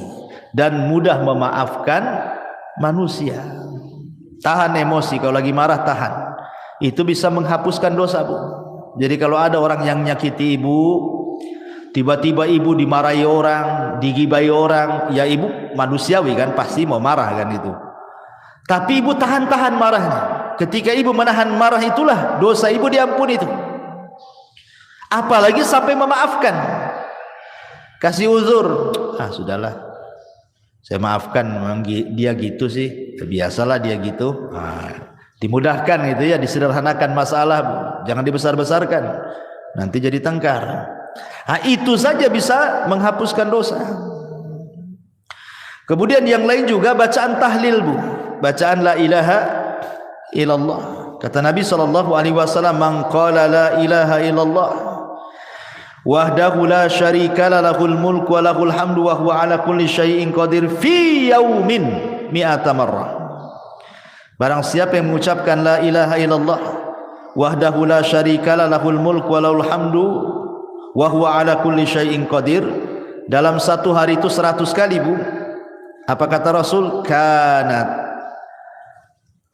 dan mudah memaafkan manusia. Tahan emosi, kalau lagi marah tahan. Itu bisa menghapuskan dosa, Bu. Jadi kalau ada orang yang nyakiti ibu, tiba-tiba ibu dimarahi orang, digibai orang, ya ibu manusiawi kan, pasti mau marah kan itu. Tapi ibu tahan-tahan marahnya. Ketika ibu menahan marah itulah dosa ibu diampuni itu. Apalagi sampai memaafkan, kasih uzur. Sudahlah, saya maafkan, memang dia gitu sih, biasalah dia gitu. Dimudahkan gitu ya, disederhanakan masalah, jangan dibesar-besarkan, nanti jadi tengkar. Itu saja bisa menghapuskan dosa. Kemudian yang lain juga bacaan tahlil, Bu, bacaan la ilaha illallah. Kata Nabi SAW, man qala la ilaha illallah wahdahu la syarika lahul mulku wa lahul hamdu wa huwa ala kulli syai'in qadir fi yaumin mi'ata marrah. Barang siapa yang mengucapkan la ilaha illallah wahdahu la syarika lahul mulku wa lahul hamdu wa huwa ala kulli syai'in qadir, dalam satu hari itu 100 kali, Bu. Apa kata Rasul? Kanat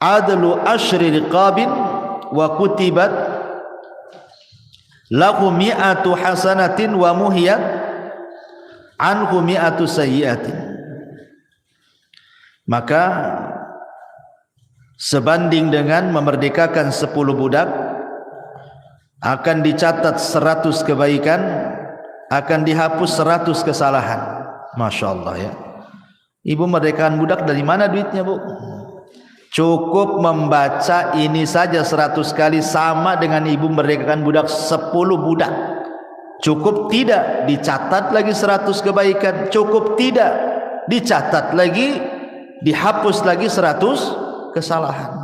adlu asyri riqabin wa kutibat lahu mi'atu hasanatin wa muhiyat anhu mi'atu sayyiatin. Maka sebanding dengan memerdekakan 10 budak, akan dicatat 100 kebaikan, akan dihapus 100 kesalahan. Masya Allah ya. Ibu merdekakan budak dari mana duitnya, Bu? Cukup membaca ini saja 100 kali sama dengan ibu merdekakan budak 10 budak. Cukup tidak dicatat lagi 100 kebaikan, cukup tidak dicatat lagi, dihapus lagi 100 kesalahan.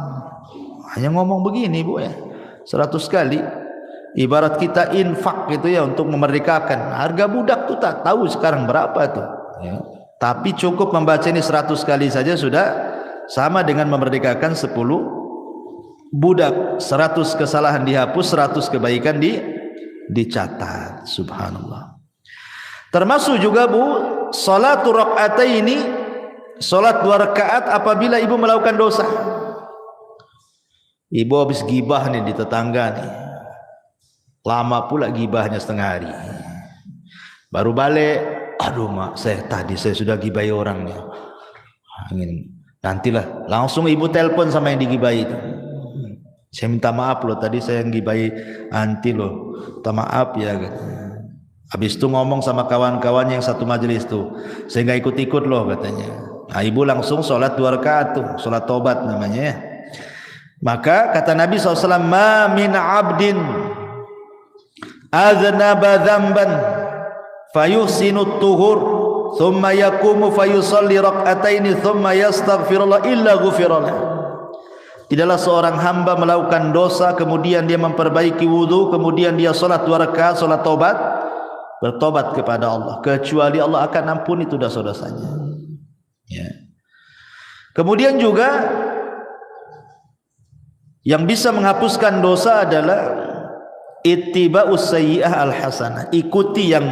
Hanya ngomong begini, Bu ya, 100 kali. Ibarat kita infak gitu ya, untuk memerdekakan. Harga budak tuh tak tahu sekarang berapa tuh ya. Tapi cukup membaca ini 100 kali saja sudah sama dengan memerdekakan 10 budak. 100 kesalahan dihapus, 100 kebaikan dicatat. Subhanallah. Termasuk juga, Bu, salatu rakaataini, salat 2 rakaat apabila ibu melakukan dosa. Ibu habis gibah nih di tetangga nih, lama pula gibahnya setengah hari, baru balik, aduh mak, saya sudah gibai orang nih, nantilah, langsung ibu telepon sama yang digibai itu, saya minta maaf loh, tadi saya yang gibai anti loh, minta maaf ya. Habis itu ngomong sama kawan-kawan yang satu majelis tuh, saya nggak ikut-ikut loh katanya. Nah, ibu langsung sholat 2 rakaat tuh, sholat tobat namanya ya. Maka kata Nabi SAW, ma min abdin aznaba dzamban fayuhsinu tuhur thumma yaqumu fayusalli rak'ataini thumma yastaghfirullah illa ghufiralah. Tidaklah seorang hamba melakukan dosa kemudian dia memperbaiki wudu, kemudian dia salat 2 rakaat salat taubat, bertobat kepada Allah, kecuali Allah akan ampuni itu dosa-dosanya ya. Kemudian juga yang bisa menghapuskan dosa adalah ittiba'us sayyi'ah al-hasanah, ikuti yang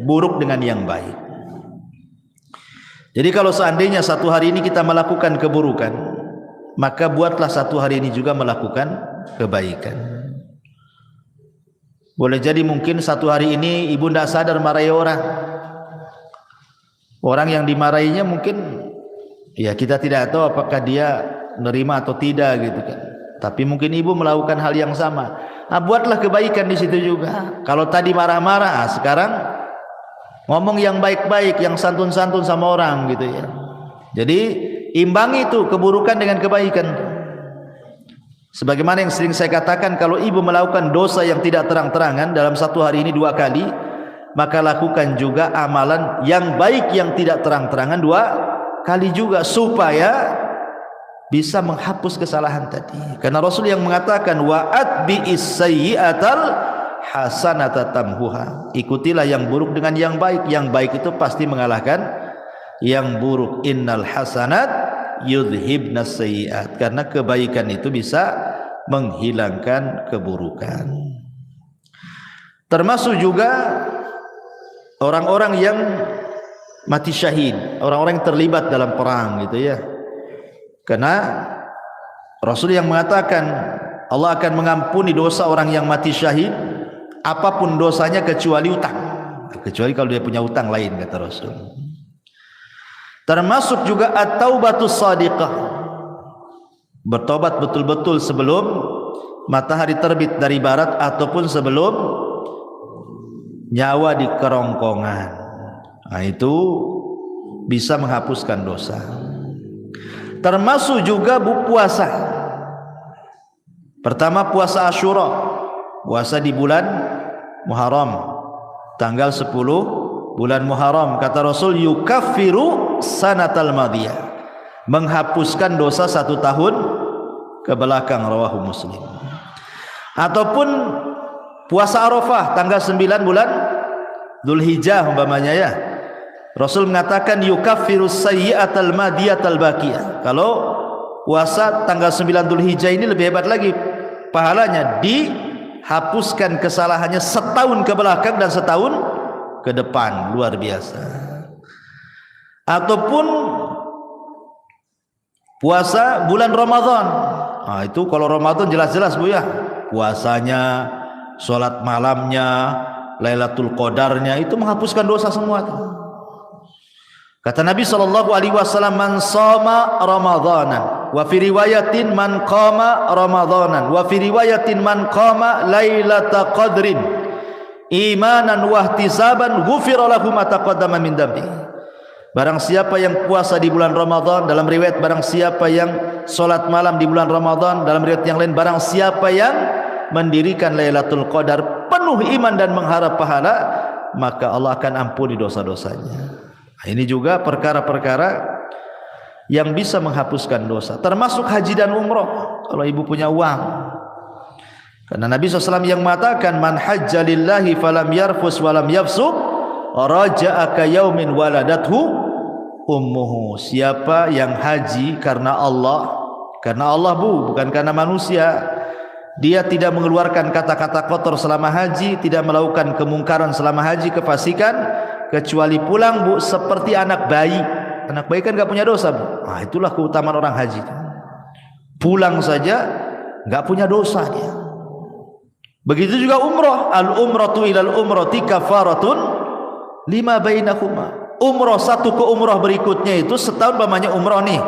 buruk dengan yang baik. Jadi kalau seandainya satu hari ini kita melakukan keburukan, maka buatlah satu hari ini juga melakukan kebaikan. Boleh jadi mungkin satu hari ini ibu tidak sadar marahi orang, orang yang dimarahinya mungkin ya kita tidak tahu apakah dia nerima atau tidak gitu kan. Tapi mungkin ibu melakukan hal yang sama. Nah, buatlah kebaikan di situ juga. Kalau tadi marah-marah, sekarang ngomong yang baik-baik, yang santun-santun sama orang gitu ya. Jadi imbangi itu keburukan dengan kebaikan. Sebagaimana yang sering saya katakan, kalau ibu melakukan dosa yang tidak terang-terangan dalam satu hari ini 2 kali, maka lakukan juga amalan yang baik yang tidak terang-terangan 2 kali juga, supaya bisa menghapus kesalahan tadi. Karena Rasul yang mengatakan wa atbi'is sayyi'atal hasanata tamhuha, ikutilah yang buruk dengan yang baik. Yang baik itu pasti mengalahkan yang buruk. Innal hasanat yudhibnas sayyi'at, karena kebaikan itu bisa menghilangkan keburukan. Termasuk juga orang-orang yang mati syahid, orang-orang yang terlibat dalam perang gitu ya. Karena Rasul yang mengatakan Allah akan mengampuni dosa orang yang mati syahid apapun dosanya kecuali utang. Kecuali kalau dia punya utang lain, kata Rasul. Termasuk juga at-taubatus shadiqah, bertobat betul-betul sebelum matahari terbit dari barat ataupun sebelum nyawa di kerongkongan. Nah, itu bisa menghapuskan dosa. Termasuk juga puasa. Pertama puasa Asyura, puasa di bulan Muharram, tanggal 10 bulan Muharram. Kata Rasul, yukaffiru sanatal madiyah, menghapuskan dosa 1 tahun ke belakang, rawahu Muslim. Ataupun puasa Arafah tanggal 9 bulan Dzulhijjah umpamanya ya. Rasul mengatakan yukaffiru sayyi'atal madiyatal baqiyah. Kalau puasa tanggal 9 Dzulhijjah ini lebih hebat lagi pahalanya, dihapuskan kesalahannya setahun ke belakang dan setahun ke depan, luar biasa. Ataupun puasa bulan Ramadan. Nah, itu kalau Ramadan jelas-jelas Bu ya, puasanya, sholat malamnya, Lailatul Qadarnya, itu menghapuskan dosa semua tuh. Kata Nabi SAW, man shoma ramadanan, wa fi riwayatin man qama ramadanan, wa fi riwayatin man qama lailata qadrin imanan wa ihtisaban ghufira lahu ma taqaddama min dambi. Barang siapa yang puasa di bulan Ramadan, dalam riwayat barang siapa yang salat malam di bulan Ramadan, dalam riwayat yang lain barang siapa yang mendirikan Lailatul Qadar penuh iman dan mengharap pahala, maka Allah akan ampuni dosa-dosanya. Nah, ini juga perkara-perkara yang bisa menghapuskan dosa, termasuk haji dan umroh kalau ibu punya uang. Karena Nabi SAW yang mengatakan man hajja lillahi falam yarfus walam yafsuq raja'a ka yaumin waladathu ummuhu. Siapa yang haji karena Allah Bu, bukan karena manusia, dia tidak mengeluarkan kata-kata kotor selama haji, tidak melakukan kemungkaran selama haji, kefasikan, kecuali pulang Bu seperti anak bayi. Anak bayi kan gak punya dosa Bu. Nah, itulah keutamaan orang haji, pulang saja gak punya dosa dia. Begitu juga umroh, al-umratu ilal umrati kafaratun lima bainahuma. Umroh satu ke umroh berikutnya itu setahun, bapaknya umroh nih,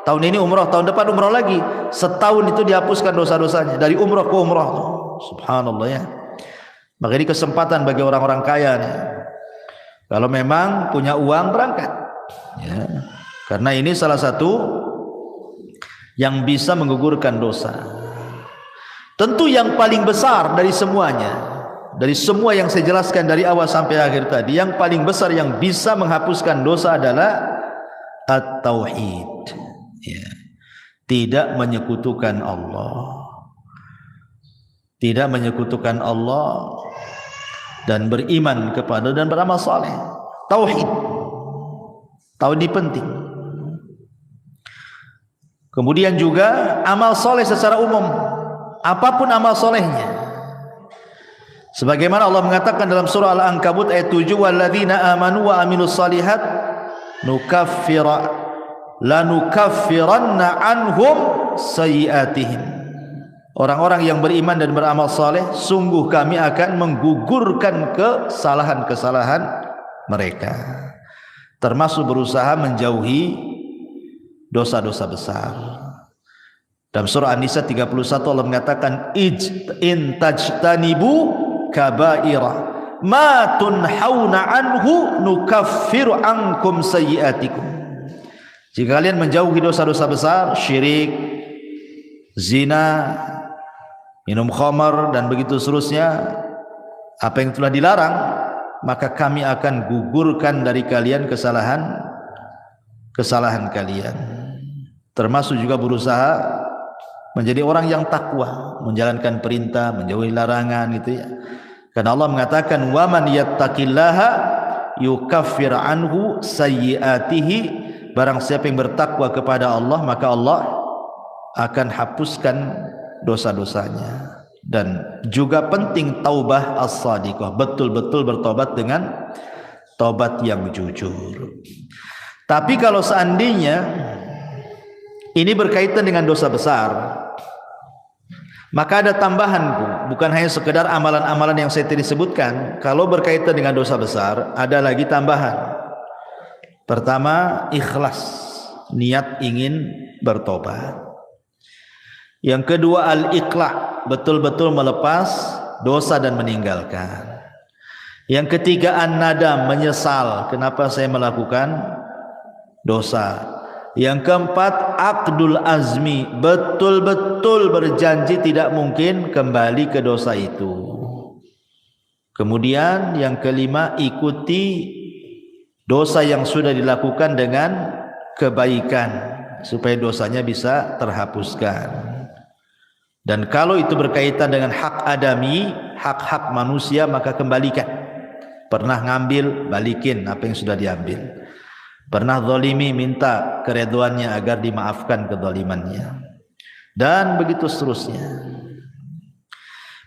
tahun ini umroh, tahun depan umroh lagi, setahun itu dihapuskan dosa-dosanya dari umroh ke umroh. Subhanallah ya. Maka ini kesempatan bagi orang-orang kaya nih, kalau memang punya uang berangkat ya. Karena ini salah satu yang bisa menggugurkan dosa. Tentu yang paling besar dari semuanya, dari semua yang saya jelaskan dari awal sampai akhir tadi, yang paling besar yang bisa menghapuskan dosa adalah at-tauhid ya. Tidak menyekutukan Allah, tidak menyekutukan Allah, dan beriman kepada dan beramal saleh. Tauhid ini penting. Kemudian juga amal saleh secara umum, apapun amal solehnya, sebagaimana Allah mengatakan dalam surah Al-Ankabut ayat 7, walladzina amanu wa amilus salihat lanukaffiranna anhum sayyiatihim. Orang-orang yang beriman dan beramal saleh, sungguh kami akan menggugurkan kesalahan-kesalahan mereka, termasuk berusaha menjauhi dosa-dosa besar. Dalam surah An-Nisa 31 Allah mengatakan in tajtanibu kabaira ma tunhauna anhu nukaffiru ankum sayyiatikum. Jika kalian menjauhi dosa-dosa besar, syirik, zina, minum khamar dan begitu seterusnya, apa yang telah dilarang, maka kami akan gugurkan dari kalian kesalahan kalian. Termasuk juga berusaha menjadi orang yang takwa, menjalankan perintah, menjauhi larangan gitu ya. Karena Allah mengatakan wa man yattaqillaha yukaffir anhu sayyiatihi, barang siapa yang bertakwa kepada Allah maka Allah akan hapuskan dosa-dosanya. Dan juga penting taubah as-shadiqah, betul-betul bertobat dengan tobat yang jujur. Tapi kalau seandainya ini berkaitan dengan dosa besar, maka ada tambahan, bukan hanya sekedar amalan-amalan yang saya tadi sebutkan. Kalau berkaitan dengan dosa besar, ada lagi tambahan. Pertama, ikhlas, niat ingin bertobat. Yang kedua, al-iqla', betul-betul melepas dosa dan meninggalkan. Yang ketiga, an-nadam, menyesal kenapa saya melakukan dosa. Yang keempat, aqdul azmi, betul-betul berjanji tidak mungkin kembali ke dosa itu. Kemudian yang kelima, ikuti dosa yang sudah dilakukan dengan kebaikan supaya dosanya bisa terhapuskan. Dan kalau itu berkaitan dengan hak adami, hak-hak manusia, maka kembalikan. Pernah ngambil, balikin apa yang sudah diambil. Pernah zalimi, minta keridhaannya agar dimaafkan kezalimannya, dan begitu seterusnya.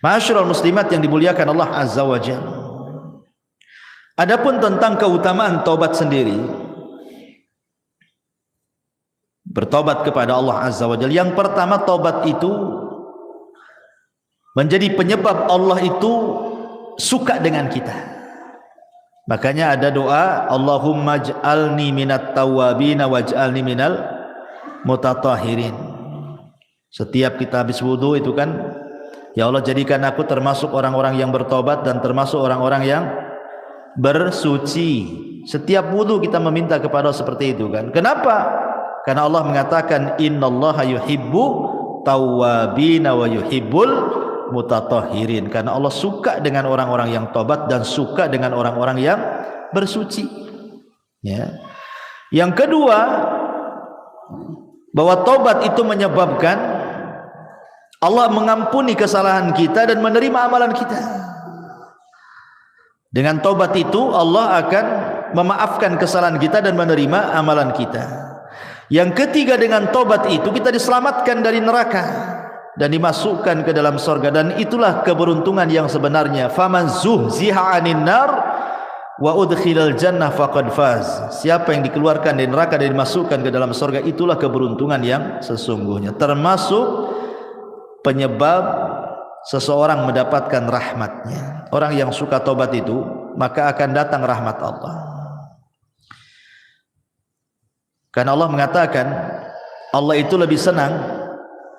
Ma'asyiral muslimat yang dimuliakan Allah Azza wa Jalla. Adapun tentang keutamaan taubat sendiri, bertobat kepada Allah Azza wa Jalla, yang pertama, taubat itu menjadi penyebab Allah itu suka dengan kita. Makanya ada doa, Allahumma ij'alni minat tawwabina waj'alni minal mutatahhirin. Setiap kita habis wudu itu kan, ya Allah jadikan aku termasuk orang-orang yang bertobat dan termasuk orang-orang yang bersuci. Setiap wudu kita meminta kepada Allah seperti itu kan. Kenapa? Karena Allah mengatakan innallaha yuhibbu tawwabina wa yuhibbul mutatahhirin, karena Allah suka dengan orang-orang yang tobat dan suka dengan orang-orang yang bersuci. Ya. Yang kedua, bahwa tobat itu menyebabkan Allah mengampuni kesalahan kita dan menerima amalan kita. Dengan tobat itu Allah akan memaafkan kesalahan kita dan menerima amalan kita. Yang ketiga, dengan tobat itu kita diselamatkan dari neraka dan dimasukkan ke dalam surga, dan itulah keberuntungan yang sebenarnya. Faman zuhziha 'anil nar wa udkhilal jannah faqad faz. Siapa yang dikeluarkan dari neraka dan dimasukkan ke dalam surga, itulah keberuntungan yang sesungguhnya. Termasuk penyebab seseorang mendapatkan rahmatnya. Orang yang suka tobat itu, maka akan datang rahmat Allah. Karena Allah mengatakan, Allah itu lebih senang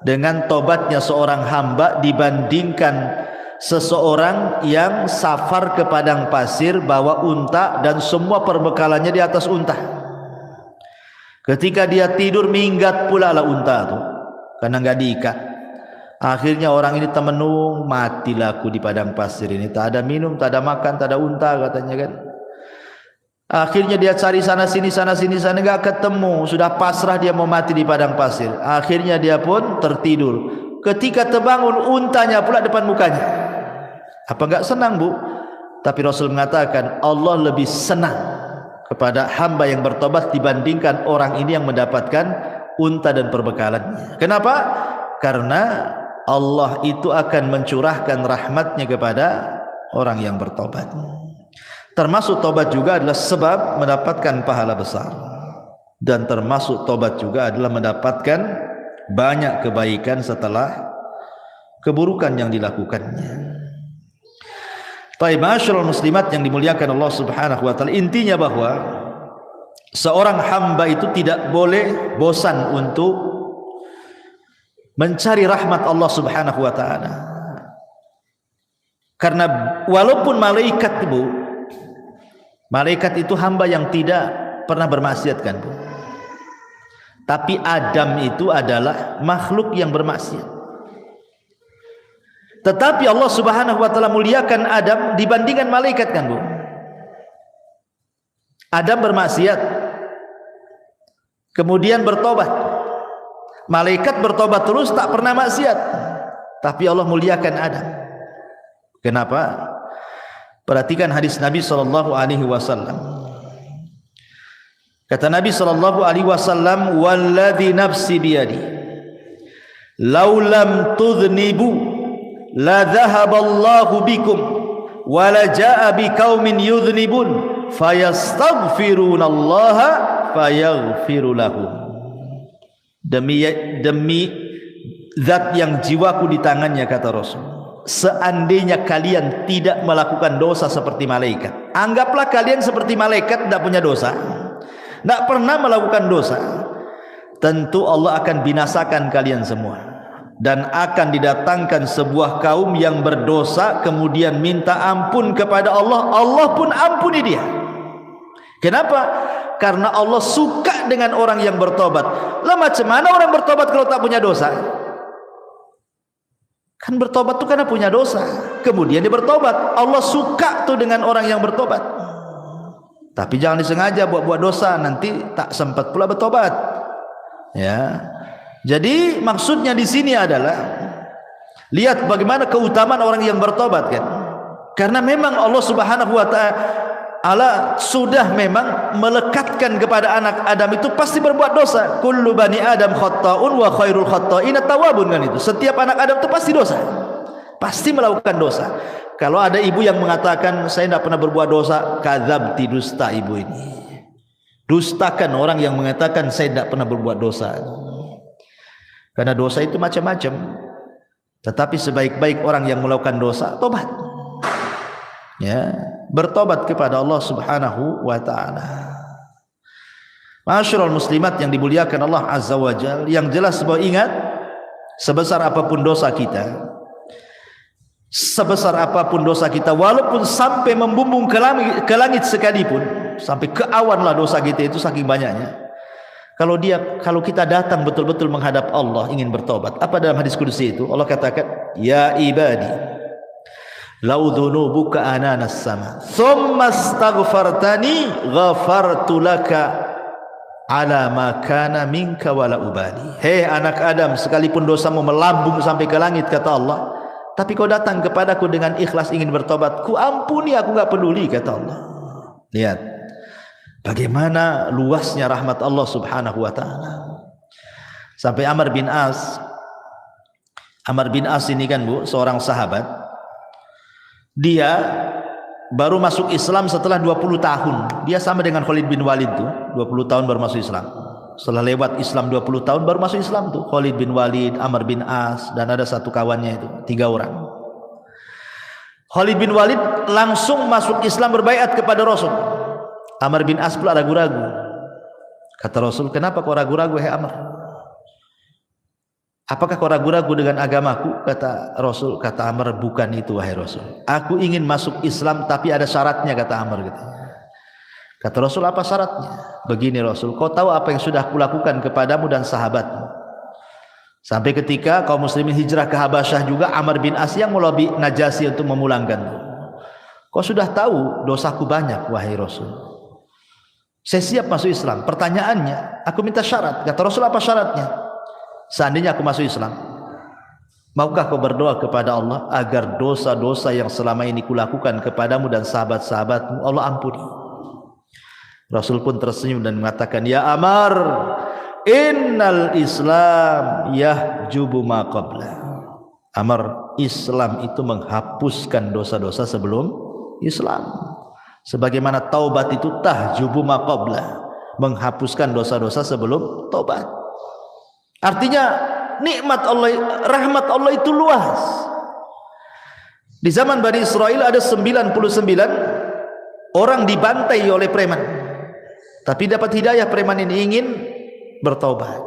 dengan tobatnya seorang hamba dibandingkan seseorang yang safar ke padang pasir bawa unta dan semua perbekalannya di atas unta. Ketika dia tidur, minggat pula lah unta itu karena enggak diikat. Akhirnya orang ini temenung, matilah aku di padang pasir ini, tak ada minum, tak ada makan, tak ada unta katanya kan. Akhirnya dia cari sana sini enggak ketemu, sudah pasrah dia mau mati di padang pasir. Akhirnya dia pun tertidur. Ketika terbangun, untanya pula depan mukanya. Apa enggak senang, Bu? Tapi Rasul mengatakan Allah lebih senang kepada hamba yang bertobat dibandingkan orang ini yang mendapatkan unta dan perbekalannya. Kenapa? Karena Allah itu akan mencurahkan rahmatnya kepada orang yang bertobat. Termasuk tobat juga adalah sebab mendapatkan pahala besar, dan termasuk tobat juga adalah mendapatkan banyak kebaikan setelah keburukan yang dilakukannya. Baik, ma'asyiral muslimat yang dimuliakan Allah Subhanahu wa taala, intinya bahwa seorang hamba itu tidak boleh bosan untuk mencari rahmat Allah Subhanahu wa taala. Karena walaupun malaikat, Bu, malaikat itu hamba yang tidak pernah bermaksiat kan, Bu. Tapi Adam itu adalah makhluk yang bermaksiat. Tetapi Allah Subhanahu wa taala muliakan Adam dibandingkan malaikat kan, Bu. Adam bermaksiat, kemudian bertobat. Malaikat bertobat terus, tak pernah maksiat. Tapi Allah muliakan Adam. Kenapa? Perhatikan hadis Nabi sallallahu alaihi wasallam. Kata Nabi sallallahu alaihi wasallam, "Walladzi nafsi biyadi, law lam tudhnibu la dhahaballahu bikum wa la jaa biqaumin yudhnibun fayastaghfirunallaha fayaghfiru lahum. Demi zat yang jiwaku di tangannya, kata Rasul, seandainya kalian tidak melakukan dosa seperti malaikat, anggaplah kalian seperti malaikat, tidak punya dosa, tidak pernah melakukan dosa, tentu Allah akan binasakan kalian semua. Dan akan didatangkan sebuah kaum yang berdosa, kemudian minta ampun kepada Allah, Allah pun ampuni dia. Kenapa? Karena Allah suka dengan orang yang bertobat. Lah macam mana orang bertobat kalau tak punya dosa? Kan bertobat tuh karena punya dosa, kemudian dia bertobat. Allah suka tuh dengan orang yang bertobat. Tapi jangan disengaja buat dosa, nanti tak sempat pula bertobat. Ya. Jadi maksudnya di sini adalah lihat bagaimana keutamaan orang yang bertobat, kan? Karena memang Allah Subhanahu wa taala sudah memang melekatkan kepada anak Adam itu pasti berbuat dosa. Kullu bani Adam khata'un wa khairul khata'in at-tawwabun, kan itu. Setiap anak Adam itu pasti dosa. Pasti melakukan dosa. Kalau ada ibu yang mengatakan saya tidak pernah berbuat dosa, kadzabti, dusta ibu ini. Dustakan orang yang mengatakan saya tidak pernah berbuat dosa. Karena dosa itu macam-macam. Tetapi sebaik-baik orang yang melakukan dosa, tobat. Ya, bertobat kepada Allah Subhanahu wa taala. Ma'asyiral muslimat yang dimuliakan Allah Azza wa Jalla, yang jelas bahwa ingat, sebesar apapun dosa kita, sebesar apapun dosa kita, walaupun sampai membumbung ke langit sekalipun, sampai ke awan lah dosa kita itu saking banyaknya. Kalau kita datang betul-betul menghadap Allah ingin bertobat, apa dalam hadis qudsi itu? Allah katakan, ya ibadi lau dhunubuka ananas sama thumma astaghfartani ghafartu laka ala ma kana minka wala ubali. Hei anak Adam, sekalipun dosamu melambung sampai ke langit, kata Allah, tapi kau datang kepadaku dengan ikhlas ingin bertobat, ku ampuni, aku enggak peduli, kata Allah. Lihat bagaimana luasnya rahmat Allah Subhanahu wa taala. Sampai Amr bin As ini kan Bu, seorang sahabat. Dia baru masuk Islam setelah 20 tahun. Dia sama dengan Khalid bin Walid tuh, 20 tahun baru masuk Islam. Setelah lewat Islam 20 tahun baru masuk Islam tuh. Khalid bin Walid, Amr bin As, dan ada satu kawannya itu, 3 orang. Khalid bin Walid langsung masuk Islam, berbaiat kepada Rasul. Amr bin As pula ragu-ragu. Kata Rasul, kenapa kau ragu-ragu, hai Amr? Apakah kau ragu-ragu dengan agamaku? Kata Rasul. Kata Amr, bukan itu wahai Rasul. Aku ingin masuk Islam tapi ada syaratnya, kata Amr. Kata Rasul, apa syaratnya? Begini Rasul, kau tahu apa yang sudah kulakukan kepadamu dan sahabatmu. Sampai ketika kaum muslimin hijrah ke Habasyah juga, Amr bin As yang melobi Najasyi untuk memulangkan. Kau sudah tahu dosaku banyak wahai Rasul. Saya siap masuk Islam. Pertanyaannya, aku minta syarat. Kata Rasul, apa syaratnya? Seandainya aku masuk Islam, maukah kau berdoa kepada Allah agar dosa-dosa yang selama ini kulakukan kepadamu dan sahabat-sahabatmu Allah ampuni? Rasul pun tersenyum dan mengatakan, ya Amr, innal Islam yahjubu ma qabla. Amr, Islam itu menghapuskan dosa-dosa sebelum Islam. Sebagaimana taubat itu tahjubu ma qabla, menghapuskan dosa-dosa sebelum taubat. Artinya nikmat Allah, rahmat Allah itu luas. Di zaman Bani Israel ada 99 orang dibantai oleh preman, tapi dapat hidayah. Preman ini ingin bertaubat.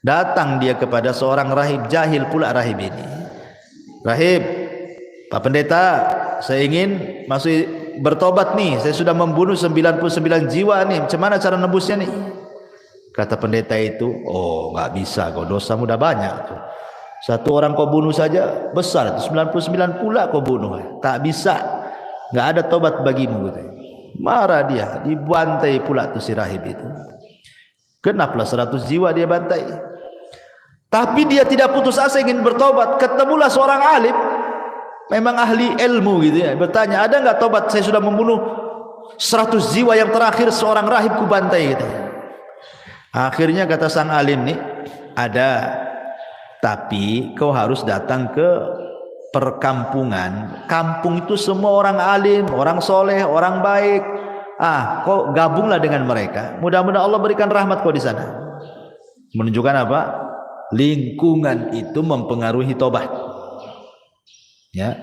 Datang dia kepada seorang rahib, jahil pula rahib ini. Rahib, Pak Pendeta, saya ingin masuk bertobat nih, saya sudah membunuh 99 jiwa nih, macam mana cara nebusnya nih? Kata pendeta itu, oh nggak bisa, kau dosamu udah banyak tuh. Satu orang kau bunuh saja besar, 99 pula kau bunuh, tak bisa, nggak ada tobat bagimu. Gitu. Marah dia, dibantai pula tuh si rahib itu. Kenapa 100 jiwa dia bantai? Tapi dia tidak putus asa ingin bertobat. Ketemulah seorang alim, memang ahli ilmu gitu ya, bertanya, ada nggak tobat? Saya sudah membunuh 100 jiwa, yang terakhir seorang rahib ku bantai gitu. Akhirnya kata sang alim nih, ada, tapi kau harus datang ke perkampungan. Kampung itu semua orang alim, orang soleh, orang baik. kau gabunglah dengan mereka. Mudah-mudahan Allah berikan rahmat kau di sana. Menunjukkan apa? Lingkungan itu mempengaruhi tobat. Ya,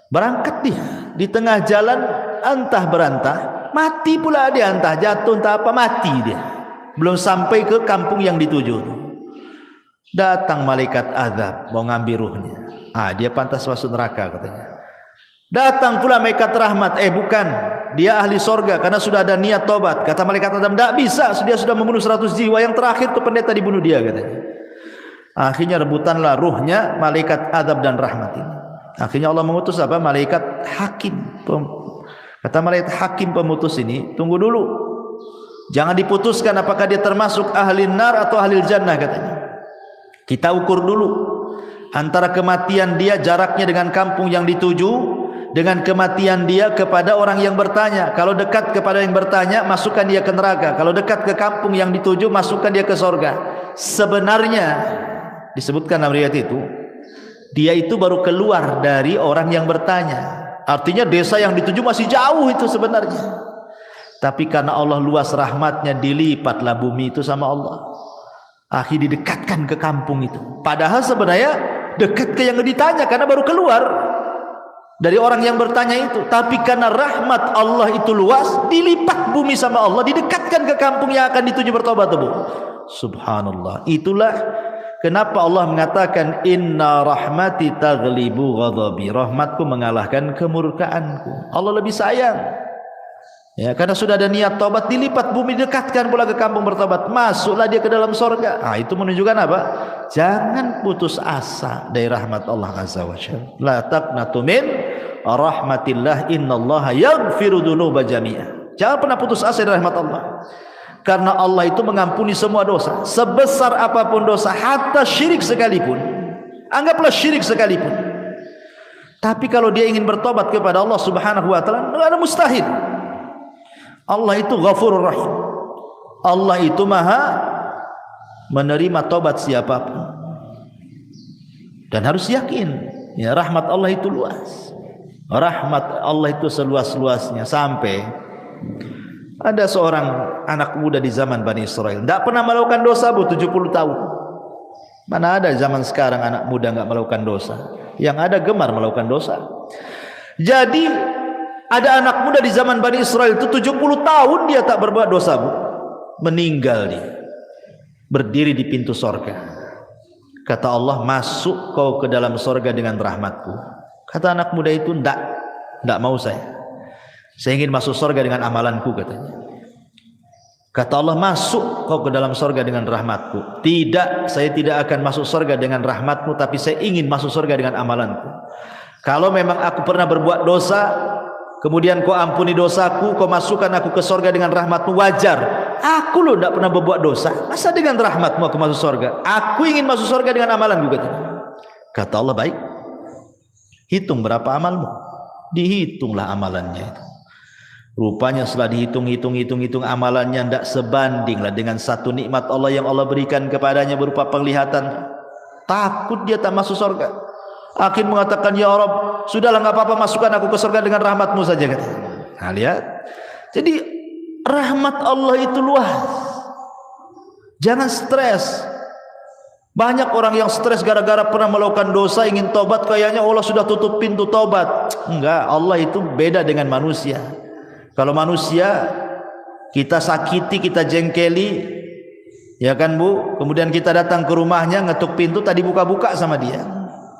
berangkat dia di tengah jalan entah berantah, mati pula dia, entah jatuh entah apa, mati dia. Belum sampai ke kampung yang dituju, datang malaikat azab mau ngambil ruhnya. Dia pantas masuk neraka katanya. Datang pula malaikat rahmat, bukan, dia ahli sorga karena sudah ada niat tobat. Kata malaikat azab, tidak bisa, dia sudah membunuh 100 jiwa, yang terakhir tuh pendeta dibunuh dia katanya. Akhirnya rebutanlah ruhnya malaikat azab dan rahmat ini. Akhirnya Allah mengutus apa? Malaikat hakim. Kata malaikat hakim pemutus ini, tunggu dulu, jangan diputuskan apakah dia termasuk ahli nar atau ahli jannah katanya. Kita ukur dulu antara kematian dia jaraknya dengan kampung yang dituju, dengan kematian dia kepada orang yang bertanya. Kalau dekat kepada yang bertanya, masukkan dia ke neraka. Kalau dekat ke kampung yang dituju, masukkan dia ke sorga. Sebenarnya disebutkan dalam riwayat itu, dia itu baru keluar dari orang yang bertanya. Artinya desa yang dituju masih jauh itu sebenarnya. Tapi karena Allah luas rahmatnya, dilipatlah bumi itu sama Allah. Akhirnya didekatkan ke kampung itu. Padahal sebenarnya dekat ke yang ditanya karena baru keluar dari orang yang bertanya itu. Tapi karena rahmat Allah itu luas, dilipat bumi sama Allah, didekatkan ke kampung yang akan dituju bertobat. Subhanallah. Itulah kenapa Allah mengatakan inna rahmati taghlibu ghadabi. Rahmatku mengalahkan kemurkaanku. Allah lebih sayang. Ya, karena sudah ada niat tobat, dilipat bumi, dekatkan pula ke kampung bertobat, masuklah dia ke dalam sorga. Itu menunjukkan apa? Jangan putus asa dari rahmat Allah Azza wa Jalla. La taqnatu min rahmatillah, innallaha yaghfiru dzunuba jami'a. Jangan pernah putus asa dari rahmat Allah. Karena Allah itu mengampuni semua dosa, sebesar apapun dosa, hatta syirik sekalipun. Anggaplah syirik sekalipun. Tapi kalau dia ingin bertobat kepada Allah Subhanahu wa taala, enggak ada mustahil. Allah itu Ghafurur Rahim. Allah itu Maha menerima tobat siapapun. Dan harus yakin, ya, rahmat Allah itu luas. Rahmat Allah itu seluas-luasnya, sampai ada seorang anak muda di zaman Bani Israel, tidak pernah melakukan dosa 70 tahun. Mana ada zaman sekarang anak muda enggak melakukan dosa? Yang ada gemar melakukan dosa. Jadi ada anak muda di zaman Bani Israel itu 70 tahun dia tak berbuat dosa, meninggal dia, berdiri di pintu sorga. Kata Allah, masuk kau ke dalam sorga dengan rahmatku. Kata anak muda itu, tidak mau saya ingin masuk sorga dengan amalanku katanya. Kata Allah, masuk kau ke dalam sorga dengan rahmatku. Tidak, saya tidak akan masuk sorga dengan rahmatmu, tapi saya ingin masuk sorga dengan amalanku. Kalau memang aku pernah berbuat dosa, kemudian kau ampuni dosaku, kau masukkan aku ke sorga dengan rahmatmu, wajar. Aku loh tidak pernah berbuat dosa, masa dengan rahmatmu aku masuk sorga? Aku ingin masuk sorga dengan amalanku katanya. Kata Allah, baik, hitung berapa amalmu. Dihitunglah amalannya itu. Rupanya setelah dihitung amalannya tidak sebandinglah dengan satu nikmat Allah yang Allah berikan kepadanya berupa penglihatan. Takut dia tak masuk sorga. Akhir mengatakan, ya Rabb, sudahlah, enggak apa-apa, masukkan aku ke surga dengan rahmatmu saja katanya. Nah, lihat. Jadi rahmat Allah itu luas. Jangan stres. Banyak orang yang stres gara-gara pernah melakukan dosa, ingin tobat, kayaknya Allah sudah tutup pintu tobat. Enggak, Allah itu beda dengan manusia. Kalau manusia kita sakiti, kita jengkeli, ya kan Bu, kemudian kita datang ke rumahnya, ngetuk pintu, tadi buka-buka sama dia.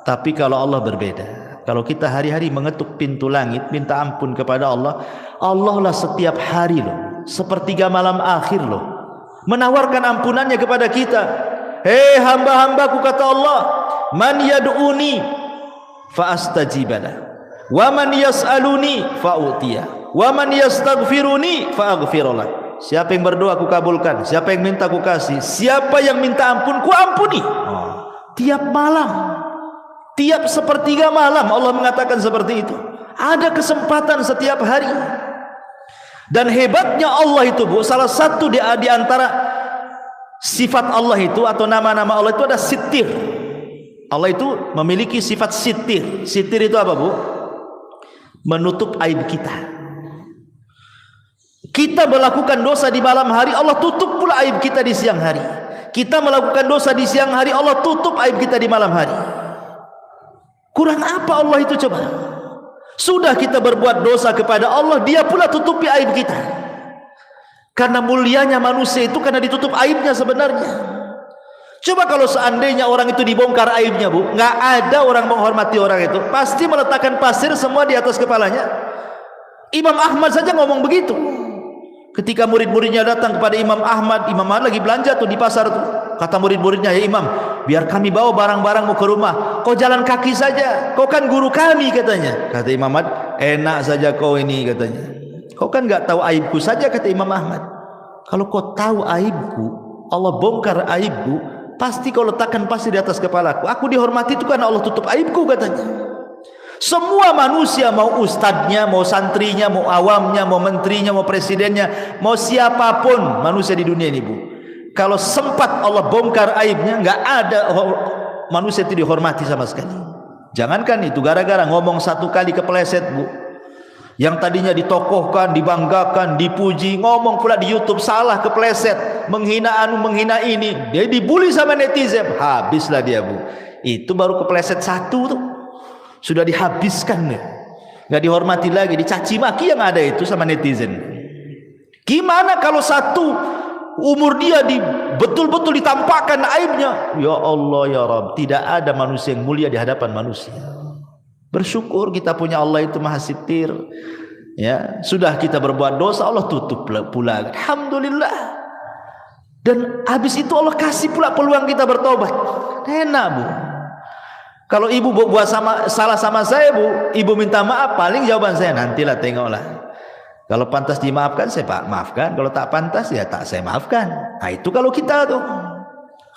Tapi kalau Allah berbeda. Kalau kita hari-hari mengetuk pintu langit, minta ampun kepada Allah, Allah lah setiap hari loh, sepertiga malam akhir loh, menawarkan ampunannya kepada kita. Hei hamba-hambaku, kata Allah, man yad'uni fa astajibalah, wa man yas'aluni fa u'tiyah, wa man yastaghfiruni fa aghfirullah. Siapa yang berdoa aku kabulkan, siapa yang minta aku kasih, siapa yang minta ampun ku ampuni. Tiap malam, tiap sepertiga malam Allah mengatakan seperti itu. Ada kesempatan setiap hari. Dan hebatnya Allah itu Bu, salah satu di antara sifat Allah itu atau nama-nama Allah itu ada sitir. Allah itu memiliki sifat sitir. Sitir itu apa Bu? Menutup aib kita. Kita melakukan dosa di malam hari, Allah tutup pula aib kita di siang hari. Kita melakukan dosa di siang hari, Allah tutup aib kita di malam hari. Kurang apa Allah itu coba? Sudah kita berbuat dosa kepada Allah, Dia pula tutupi aib kita. Karena mulianya manusia itu karena ditutup aibnya sebenarnya. Coba kalau seandainya orang itu dibongkar aibnya, Bu, nggak ada orang menghormati orang itu, pasti meletakkan pasir semua di atas kepalanya. Imam Ahmad saja ngomong begitu. Ketika murid-muridnya datang kepada Imam Ahmad lagi belanja tuh di pasar tuh. Kata murid-muridnya, "Ya Imam, biar kami bawa barang-barangmu ke rumah. Kau jalan kaki saja. Kau kan guru kami," katanya. Kata Imam Ahmad, "Enak saja kau ini," katanya. "Kau kan nggak tahu aibku saja," kata Imam Ahmad. "Kalau kau tahu aibku, Allah bongkar aibku, pasti kau letakkan pasir di atas kepalaku. Aku dihormati itu karena Allah tutup aibku," katanya. Semua manusia, mau ustadznya, mau santrinya, mau awamnya, mau menterinya, mau presidennya, mau siapapun manusia di dunia ini, Bu, kalau sempat Allah bongkar aibnya, nggak ada manusia itu dihormati sama sekali. Jangankan itu, gara-gara ngomong satu kali kepleset, Bu, yang tadinya ditokohkan, dibanggakan, dipuji, ngomong pula di YouTube salah, kepleset, menghina anu, menghina ini, dia dibully sama netizen, habislah dia, Bu. Itu baru kepleset satu tuh, sudah dihabiskan nih, nggak dihormati lagi, dicaci maki yang ada itu sama netizen. Gimana kalau satu umur dia betul-betul ditampakkan aibnya? Ya Allah ya Rabb, tidak ada manusia yang mulia di hadapan manusia. Bersyukur kita punya Allah itu Maha Sitir. Ya, sudah kita berbuat dosa, Allah tutup pula. Alhamdulillah. Dan habis itu Allah kasih pula peluang kita bertobat. Enak, Bu. Kalau ibu buat salah sama saya, Bu, ibu minta maaf, paling jawaban saya, nantilah, tengoklah. Kalau pantas dimaafkan, saya maafkan. Kalau tak pantas, ya tak saya maafkan. Nah itu kalau kita tuh.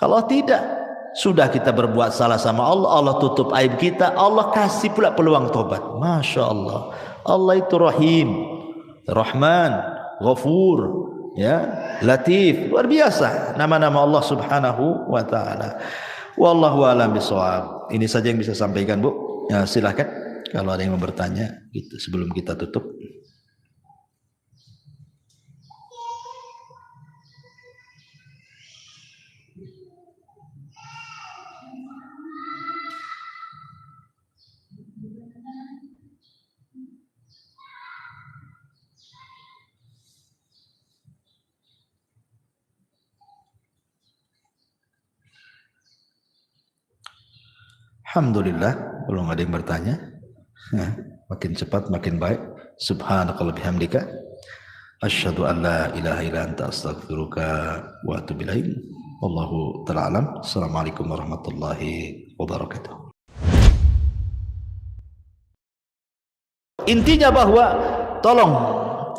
Kalau tidak, sudah kita berbuat salah sama Allah, Allah tutup aib kita, Allah kasih pula peluang tobat. Masya Allah. Allah itu Rahim, Rahman, Ghafur, ya, Latif, luar biasa nama-nama Allah Subhanahu wa taala. Wallahu a'lam bishawab. Ini saja yang bisa sampaikan, Bu. Ya, silakan kalau ada yang mau bertanya gitu sebelum kita tutup. Alhamdulillah, belum ada yang bertanya. Nah, makin cepat makin baik. Subhanakallahumma bihamdika asyhadu an la ilaha illa anta astaghfiruka wa atubu ilaik. Wallahu ta'ala alam. Assalamualaikum warahmatullahi wabarakatuh. Intinya bahwa tolong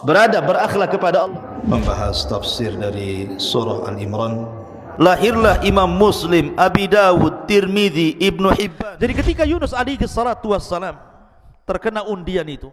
berakhlak kepada Allah. Membahas tafsir dari surah Al-Imran. Lahirlah Imam Muslim, Abi Dawud, Tirmidzi, Ibnu Hibban. Jadi ketika Yunus alaihi salatu wassalam terkena undian itu,